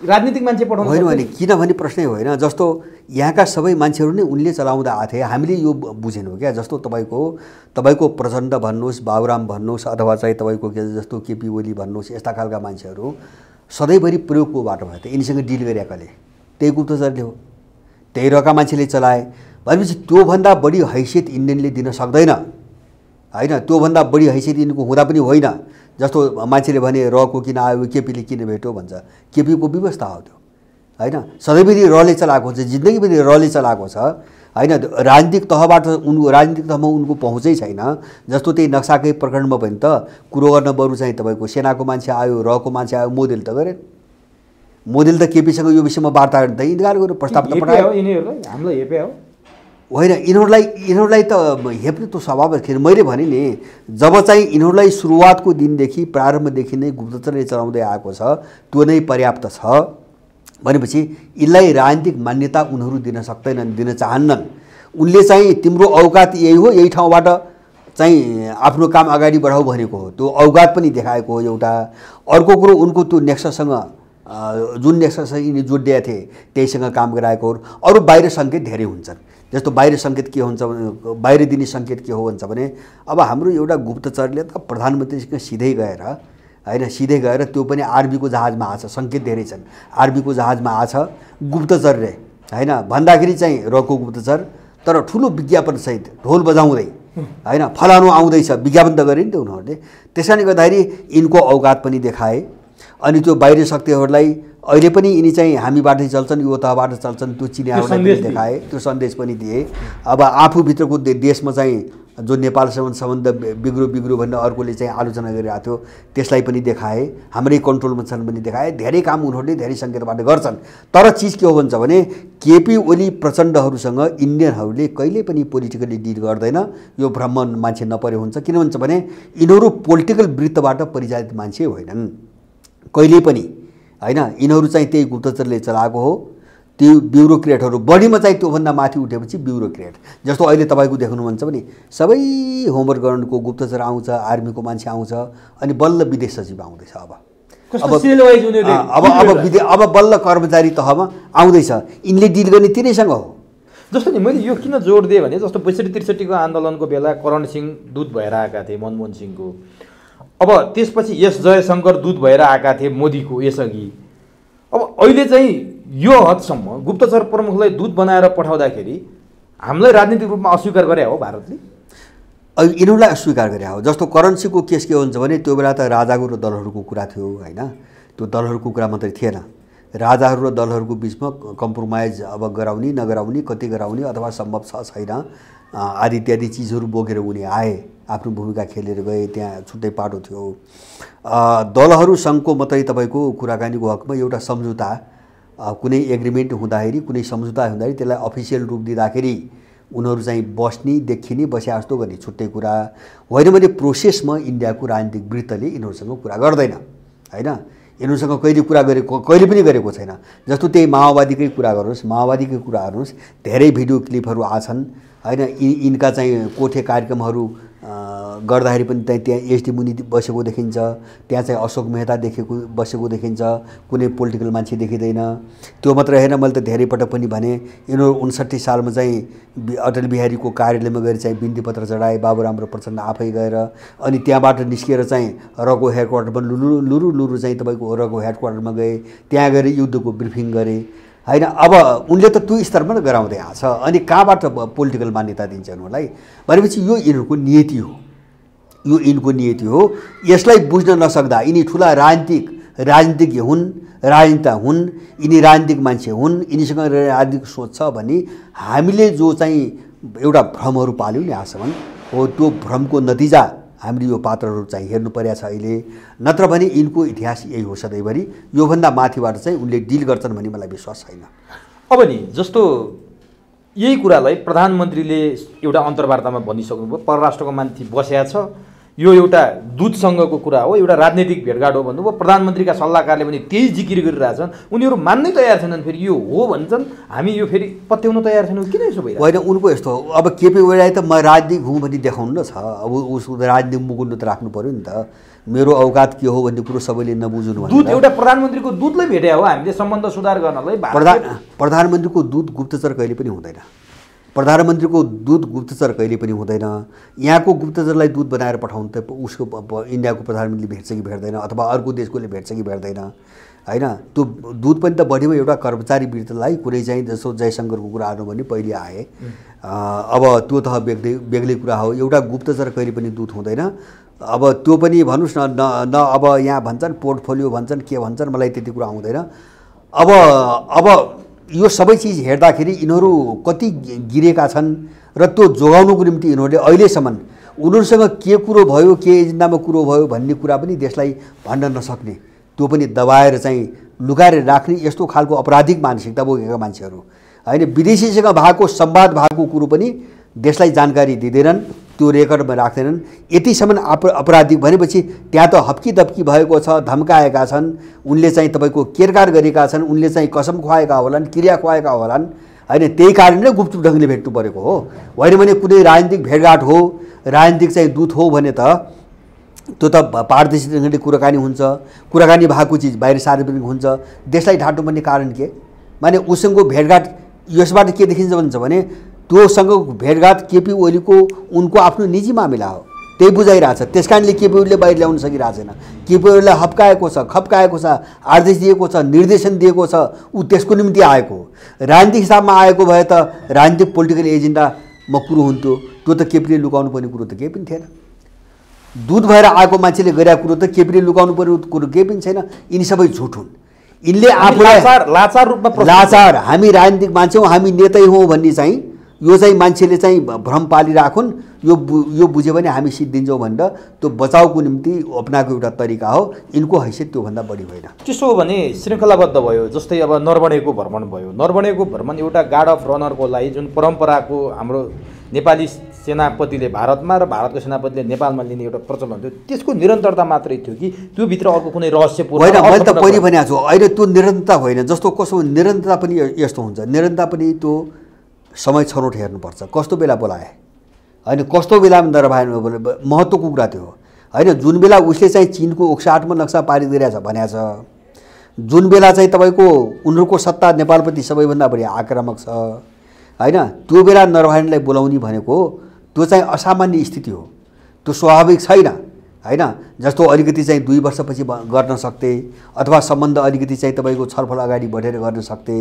राजनीतिक मान्छे पठाउनु होइन भने किनभने प्रश्नै होइन। जस्तो यहाँका सबै मान्छेहरू नै उनले चलाउँदा आएको थिए, हामीले यो बुझेनौँ क्या। जस्तो तपाईँको प्रचण्ड भन्नुहोस्, बाबुराम भन्नुहोस्, अथवा चाहिँ तपाईँको जस्तो केपी ओली भन्नुहोस्, यस्ता खालका मान्छेहरू सधैँभरि प्रयोगको बाटो भयो त। यिनीसँग डिल गरेकाले त्यही गुप्तचरले हो, त्यही रका मान्छेले चलाए भनेपछि त्योभन्दा बढी हैसियत इन्डियनले दिन सक्दैन होइन। त्योभन्दा बढी हैसियत यिनको हुँदा पनि होइन। जस्तो मान्छेले भने रको किन आयो, केपीले किन भेट्यो भन्छ, केपीको व्यवस्था हो त्यो होइन। सधैँभरि रले चलाएको छ, जिन्दगीभरि रले चलाएको छ होइन। राजनीतिक तहमा उनको पहुँचै छैन। जस्तो त्यही नक्साकै प्रकरणमा पनि त कुरो गर्न बरु चाहिँ तपाईँको सेनाको मान्छे आयो, रको मान्छे आयो, मोदेल त गरेन। मोदेल त केपीसँग यो विषयमा वार्ता गर्न त इन्कार गर्यो, प्रस्ताव त पठायो। हामीलाई हेपे हो होइन, यिनीहरूलाई त हेप्ने त स्वभाव थियो। मैले भने नि, जब चाहिँ यिनीहरूलाई सुरुवातको दिनदेखि प्रारम्भदेखि नै गुप्तचरले चलाउँदै आएको छ, त्यो नै पर्याप्त छ भनेपछि यसलाई राजनीतिक मान्यता उनीहरू दिन सक्दैनन्, दिन चाहन्नन्। उनले चाहिँ तिम्रो औकात यही हो, यही ठाउँबाट चाहिँ आफ्नो काम अगाडि बढाऊ भनेको हो, त्यो औकात पनि देखाएको हो एउटा। अर्को कुरो उनको त्यो नेक्ससँग जुन नेक्ससँग यिनी जोडिएका थिए त्यहीसँग काम गराएको हो। अरू बाहिर सङ्केत धेरै हुन्छन्। जस्तो बाहिर सङ्केत के हुन्छ भने, बाहिर दिने सङ्केत के हो भन्छ भने, अब हाम्रो एउटा गुप्तचरले त प्रधानमन्त्रीसँग सिधै गएर होइन, सिधै गएर त्यो पनि आर्मीको जहाजमा आछ, सङ्केत धेरै छन्। आर्मीको जहाजमा आछ गुप्तचरले होइन, भन्दाखेरि चाहिँ रको गुप्तचर, तर ठुलो विज्ञापनसहित ढोल बजाउँदै होइन, फलानु आउँदैछ विज्ञापन त गरे नि त उनीहरूले। त्यसैले गर्दाखेरि यिनको औकात पनि देखाए। अनि त्यो बाहिरी शक्तिहरूलाई अहिले पनि यिनी चाहिँ हामीबाटै चल्छन्, यो तहबाट चल्छन्, त्यो चिनियाहरूलाई पनि देखाए, त्यो सन्देश पनि दिए। अब आफूभित्रको देशमा चाहिँ जो नेपालसँग सम्बन्ध बिग्रो भन्ने अर्कोले चाहिँ आलोचना गरिरहेको थियो, त्यसलाई पनि देखाए। हाम्रै कन्ट्रोलमा छन् पनि देखाए। धेरै काम उनीहरूले धेरै सङ्केतबाट गर्छन्। तर चिज के हो भन्छ भने, केपी ओली प्रचण्डहरूसँग इन्डियनहरूले कहिले पनि पोलिटिकली डिल गर्दैन। यो भ्रम मान्छे नपरे हुन्छ। किन भन्छ भने यिनीहरू पोलिटिकल वृत्तबाट परिचालित मान्छे होइनन् कहिले पनि होइन। यिनीहरू चाहिँ त्यही गुप्तचरले चलाएको हो। त्यो ब्युरोक्रेटहरू बढीमा चाहिँ त्योभन्दा माथि उठेपछि ब्युरोक्रेट, जस्तो अहिले तपाईँको देख्नुहुन्छ भने सबै होमवर्क गर्नुको गुप्तचर आउँछ, आर्मीको मान्छे आउँछ, अनि बल्ल विदेश सचिव आउँदैछ। अब बल्ल कर्मचारी तहमा आउँदैछ। यिनले डिल गर्ने तिनैसँग हो। जस्तो नि मैले यो किन जोड दिएँ भने, जस्तो 62-63 आन्दोलनको बेला करण सिंह दूत भएर आएका थिए मनमोहन सिंहको। अब त्यसपछि एस जयशङ्कर दूत भएर आएका थिए मोदीको यसअघि। अब अहिले चाहिँ यो हदसम्म गुप्तचर प्रमुखलाई दूत बनाएर पठाउँदाखेरि हामीलाई राजनीतिक रूपमा अस्वीकार गरे हो भारतले। यिनीहरूलाई अस्वीकार गरे हो। जस्तो करण सिंहको केस के हुन्छ भने, त्यो बेला त राजाको र दलहरूको कुरा थियो होइन। त्यो दलहरूको कुरा मात्रै थिएन, राजाहरू र दलहरूको बिचमा कम्प्रोमाइज अब गराउने नगराउने, कति गराउने अथवा सम्भव छ छैन आदि इत्यादि चिजहरू बोकेर उनी आए, आफ्नो भूमिका खेलेर गए। त्यहाँ छुट्टै पाटो थियो। दलहरू सङ्घको मात्रै तपाईँको कुराकानीको हकमा एउटा सम्झौता, कुनै एग्रिमेन्ट हुँदाखेरि, कुनै सम्झौता हुँदाखेरि त्यसलाई अफिसियल रूप दिँदाखेरि उनीहरू चाहिँ बस्ने देखिने बसे जस्तो गर्ने छुट्टै कुरा होइन भने प्रोसेसमा इन्डियाको राजनीतिक वृत्तले यिनीहरूसँग कुरा गर्दैन होइन। यिनीहरूसँग कहिले कुरा गरेको, कहिले पनि गरेको छैन। जस्तो त्यही माओवादीकै कुरा गर्नुहोस्, माओवादीकै कुरा गर्नुहोस्, धेरै भिडियो क्लिपहरू आछन् होइन। यिनका चाहिँ कोठे कार्यक्रमहरू गर्दाखेरि पनि त्यहाँ एसडी मुनि बसेको देखिन्छ, त्यहाँ चाहिँ अशोक मेहता बसेको देखिन्छ, कुनै पोलिटिकल मान्छे देखिँदैन। त्यो मात्र होइन, मैले त धेरै पटक पनि भने, यिनीहरू 59 सालमा चाहिँ अटल बिहारीको कार्यालयमा गएर चाहिँ बिन्ती पत्र चढाए, बाबुराम र प्रचण्ड आफै गएर। अनि त्यहाँबाट निस्किएर चाहिँ रको हेडक्वार्टरमा लुरु चाहिँ तपाईँको रको हेडक्वार्टरमा गए, त्यहाँ गएर युद्धको ब्रिफिङ गरे होइन। अब उनले त त्यो स्तरमा गराउँदै आछ। अनि कहाँबाट पोलिटिकल मान्यता दिन्छ उनीहरूलाई भनेपछि यो यिनीहरूको नियति हो, यो यिनको नियति हो। यसलाई बुझ्न नसक्दा यिनी ठुला राजनीतिज्ञ हुन्, राजनेता हुन्, यिनी राजनीतिक मान्छे हुन्, यिनीसँग राजनीतिक सोच छ भने हामीले जो चाहिँ एउटा भ्रमहरू पाल्यौँ नि आजसम्म हो, त्यो भ्रमको नतिजा हामीले यो पात्रहरू चाहिँ हेर्नु परेको छ अहिले, नत्र भने यिनको इतिहास यही हो सधैँभरि। योभन्दा माथिबाट चाहिँ उनले डिल गर्छन् भन्ने मलाई विश्वास छैन। अब नि जस्तो यही कुरालाई प्रधानमन्त्रीले एउटा अन्तर्वार्तामा भनिसक्नुभयो, परराष्ट्रको मान्छे बसेको छ, यो एउटा दूतसँगको कुरा हो, एउटा राजनीतिक भेटघाट हो भन्नुभयो। प्रधानमन्त्रीका सल्लाहकारले पनि त्यही जिकिर गरिरहेछन्, उनीहरू मान्नै तयार छैनन्। फेरि यो हो भन्छन्, हामी यो फेरि पत्याउन तयार छैनौँ। किन यसो भइरहेको? होइन, उनको यस्तो हो, अब केपी ओलीलाई त म राजनीतिक हुँ भन्ने देखाउनु न छ। अब उसको राजनीतिक मुकुन्द त राख्नु पऱ्यो नि त। मेरो औकात के हो भन्ने कुरो सबैले नबुझ्नु। दूत एउटा प्रधानमन्त्रीको दूतलाई भेट्या हो हामीले सम्बन्ध सुधार गर्नलाई। प्रधानमन्त्रीको दूत गुप्तचर कहिले पनि हुँदैन। प्रधानमन्त्रीको दूत गुप्तचर कहिले पनि हुँदैन। यहाँको गुप्तचरलाई दूत बनाएर पठाउनु त उसको इन्डियाको प्रधानमन्त्रीले भेट्छ कि भेट्दैन, अथवा अर्को देशकोले भेट्छ कि भेट्दैन, होइन। त्यो दूत पनि त बढीमा एउटा कर्मचारी वृत्तलाई कुनै चाहिँ जस्तो जयशङ्करको कुरा आउनु भने पहिले आए। अब त्यो त बेग्लै कुरा हो। एउटा गुप्तचर कहिले पनि दूत हुँदैन। अब त्यो पनि भन्नुहोस् न अब यहाँ भन्छन् पोर्टफोलियो भन्छन् के भन्छन्, मलाई त्यति कुरा आउँदैन। अब यो सबै चिज हेर्दाखेरि यिनीहरू कति गिरेका छन् र त्यो जोगाउनुको निम्ति यिनीहरूले अहिलेसम्म उनीहरूसँग के कुरो भयो, के एजेन्डामा कुरो भयो भन्ने कुरा पनि देशलाई भन्न नसक्ने, त्यो पनि दबाएर चाहिँ लुकाएर राख्ने यस्तो खालको अपराधिक मानसिकता बोकेका मान्छेहरू, होइन। विदेशीसँग भएको संवाद भएको कुरो पनि देशलाई जानकारी दिँदैनन्, त्यो रेकर्डमा राख्दैनन्। यतिसम्म अपराधिक भनेपछि त्यहाँ त हप्की दप्की भएको छ, धम्काएका छन्, उनले चाहिँ तपाईँको केरकार गरेका छन्, उनले चाहिँ कसम खुवाएका होलान्, क्रिया खुवाएका होलान्, होइन। त्यही कारणले गुप्त ढङ्गले भेट्नु परेको हो। होइन भने कुनै राजनीतिक भेटघाट हो, राजनीतिक चाहिँ दूत हो भने त त्यो त पारदर्शी ढङ्गले कुराकानी हुन्छ। कुराकानी भएको चिज बाहिर सार्वजनिक हुन्छ। देशलाई ढाँट्नुपर्ने कारण के? माने उसँगको भेटघाट यसबाट के देखिन्छ भन्छ भने त्योसँग भेटघाट केपी ओलीको उनको आफ्नो निजी मामिला हो, त्यही बुझाइरहेछ। त्यस कारणले केपी ओलीले बाहिर ल्याउन सकिरहेको छैन। केपी ओलीलाई हप्काएको छ, खप्काएको छ, आदेश दिएको छ, निर्देशन दिएको छ, ऊ त्यसको निम्ति आएको हो। राजनीतिक हिसाबमा आएको भए त राजनीतिक पोलिटिकल एजेन्डामा कुरो हुन्थ्यो। त्यो त केपीले लुकाउनु पर्ने कुरो त केही पनि थिएन। दूत भएर आएको मान्छेले गरेको कुरो त केपीले लुकाउनु पर्ने कुरो केही पनि छैन। यिनी सबै झुट हुन्। यिनले आफूलाई लाचार रूपमा लाचार, हामी राजनीतिक मान्छे हौँ, हामी नेतै हौँ भन्ने चाहिँ यो चाहिँ मान्छेले चाहिँ भ्रम पालिराखुन्। यो बुझ्यो भने हामी सिद्धिन्छौँ भनेर त्यो बचाउको निम्ति अपनाएको एउटा तरिका हो। यिनको हैसियत त्योभन्दा बढी होइन। त्यसो हो भने श्रृङ्खलाबद्ध भयो। जस्तै अब नरवणेको भ्रमण भयो। नरवणेको भ्रमण एउटा गार्ड अफ रनरको लागि जुन परम्पराको हाम्रो नेपाली सेनापतिले भारतमा र भारतको सेनापतिले नेपालमा लिने एउटा प्रचलन थियो, त्यसको निरन्तरता मात्रै थियो कि त्योभित्र अर्को कुनै रहस्यपूर्ण होइन? मैले त पहिले भनेको छु, अहिले त्यो निरन्तरता होइन। जस्तो कसो निरन्तरता पनि यस्तो हुन्छ, निरन्तरता पनि त्यो समय छनौट हेर्नुपर्छ। कस्तो बेला बोलाए, होइन, कस्तो बेलामा नरभाएन, महत्त्वको कुरा त्यो हो, होइन। जुन बेला उसले चाहिँ चिनको 108मा नक्सा पारित गरिरहेछ भनेको छ, जुन बेला चाहिँ तपाईँको उनीहरूको सत्ता नेपालप्रति सबैभन्दा बढी आक्रामक छ, होइन, त्यो बेला नरभाइनलाई बोलाउने भनेको त्यो चाहिँ असामान्य स्थिति हो। त्यो स्वाभाविक छैन, होइन। जस्तो अलिकति चाहिँ 2 वर्षपछि गर्न सक्थे, अथवा सम्बन्ध अलिकति चाहिँ तपाईँको छलफल अगाडि बढेर गर्न सक्थे,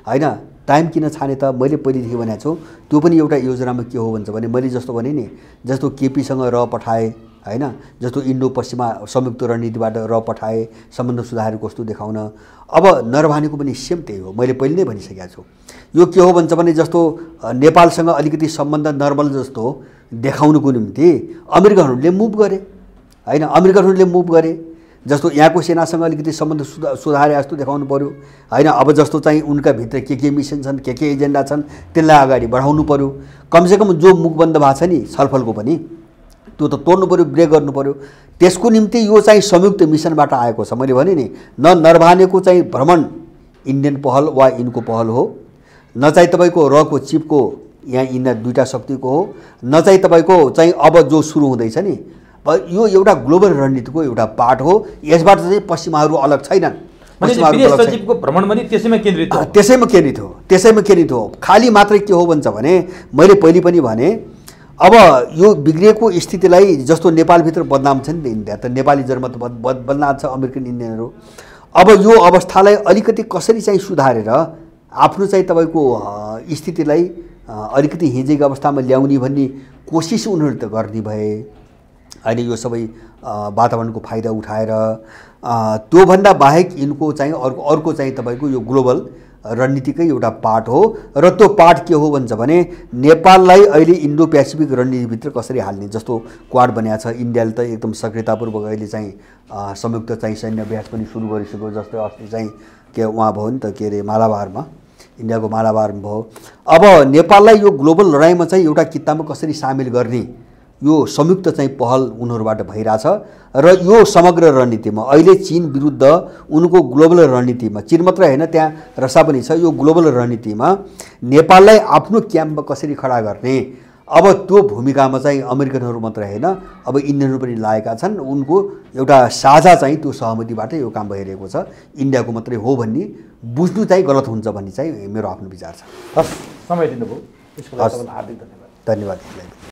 होइन। टाइम किन छाने त? मैले पहिलेदेखि भनेको छु, त्यो पनि एउटा योजनामा के हो भन्छ भने मैले जस्तो भने नि, जस्तो केपीसँग र पठाए, होइन, जस्तो इन्डो पश्चिमा संयुक्त रणनीतिबाट र पठाए, सम्बन्ध सुधार कस्तो देखाउन। अब नरभानेको पनि सेम त्यही हो। मैले पहिले नै भनिसकेको छु। यो के हो भन्छ भने जस्तो नेपालसँग अलिकति सम्बन्ध नर्मल जस्तो देखाउनुको निम्ति अमेरिकनहरूले मुभ गरे, होइन। अमेरिकनहरूले मुभ गरे। जस्तो यहाँको सेनासँग अलिकति सम्बन्ध सुधारे जस्तो देखाउनु पर्यो, होइन। अब जस्तो चाहिँ उनका भित्र के मिसन छन्, के एजेन्डा छन्, त्यसलाई अगाडि बढाउनु पर्यो। कमसेकम जो मुखबन्द भएको छ नि छलफलको पनि, त्यो त तोड्नु पर्यो, ब्रेक गर्नु पर्यो। त्यसको निम्ति यो चाहिँ संयुक्त मिसनबाट आएको छ। मैले भने नि, न नरभानेको चाहिँ भ्रमण इन्डियन पहल वा यिनको पहल हो, न चाहिँ तपाईँको रको चिफको यहाँ यिनीहरू दुईवटा शक्तिको हो, न चाहिँ तपाईँको चाहिँ अब जो सुरु हुँदैछ नि, यो एउटा ग्लोबल रणनीतिको एउटा पार्ट हो। यसबाट चाहिँ पश्चिमाहरू अलग छैनन्। सचिवको भ्रमण पनि त्यसैमा केन्द्रित हो। त्यसैमा केन्द्रित हो। खाली मात्रै के हो भन्छ भने मैले पहिले पनि भने, अब यो बिग्रिएको स्थितिलाई जस्तो नेपालभित्र बदनाम छ नि त इन्डिया, त नेपाली जन्म त बदनाम छ अमेरिकन इन्डियनहरू। अब यो अवस्थालाई अलिकति कसरी चाहिँ सुधारेर आफ्नो चाहिँ तपाईँको स्थितिलाई अलिकति हिजेको अवस्थामा ल्याउने भन्ने कोसिस उनीहरूले त गर्ने भए, अहिले यो सबै वातावरणको फाइदा उठाएर। त्योभन्दा बाहेक यिनको चाहिँ अर्को चाहिँ तपाईँको यो ग्लोबल रणनीतिकै एउटा पार्ट हो र त्यो पार्ट के हो भन्छ भने नेपाललाई अहिले इन्डो पेसिफिक रणनीतिभित्र कसरी हाल्ने जस्तो क्वाड बनेको छ। इन्डियाले त एकदम सक्रियतापूर्वक अहिले चाहिँ संयुक्त चाहिँ सैन्य अभ्यास पनि सुरु गरिसक्यो। जस्तै अस्ति चाहिँ के उहाँ भयो नि त के अरे मालाबारमा, इन्डियाको मालाबारमा भयो। अब नेपाललाई यो ग्लोबल लडाइँमा चाहिँ एउटा किताबमा कसरी सामेल गर्ने यो संयुक्त चाहिँ पहल उनीहरूबाट भइरहेछ र यो समग्र रणनीतिमा अहिले चीन विरुद्ध उनको ग्लोबल रणनीतिमा चीन मात्र हैन त्यहाँ रसा पनि छ। यो ग्लोबल रणनीतिमा नेपाललाई आफ्नो क्याम्पमा कसरी खडा गर्ने, अब त्यो भूमिकामा चाहिँ अमेरिकनहरू मात्र हैन अब इन्डियनहरू पनि लागेका छन्। उनको एउटा साझा चाहिँ त्यो सहमतिबाट यो काम भइरहेको छ। इन्डियाको मात्रै हो भन्ने बुझ्नु चाहिँ गलत हुन्छ भन्ने चाहिँ मेरो आफ्नो विचार छ। हस्, समय दिनुभयो त्यसको लागि तपाईँलाई हार्दिक धन्यवाद। धन्यवाद।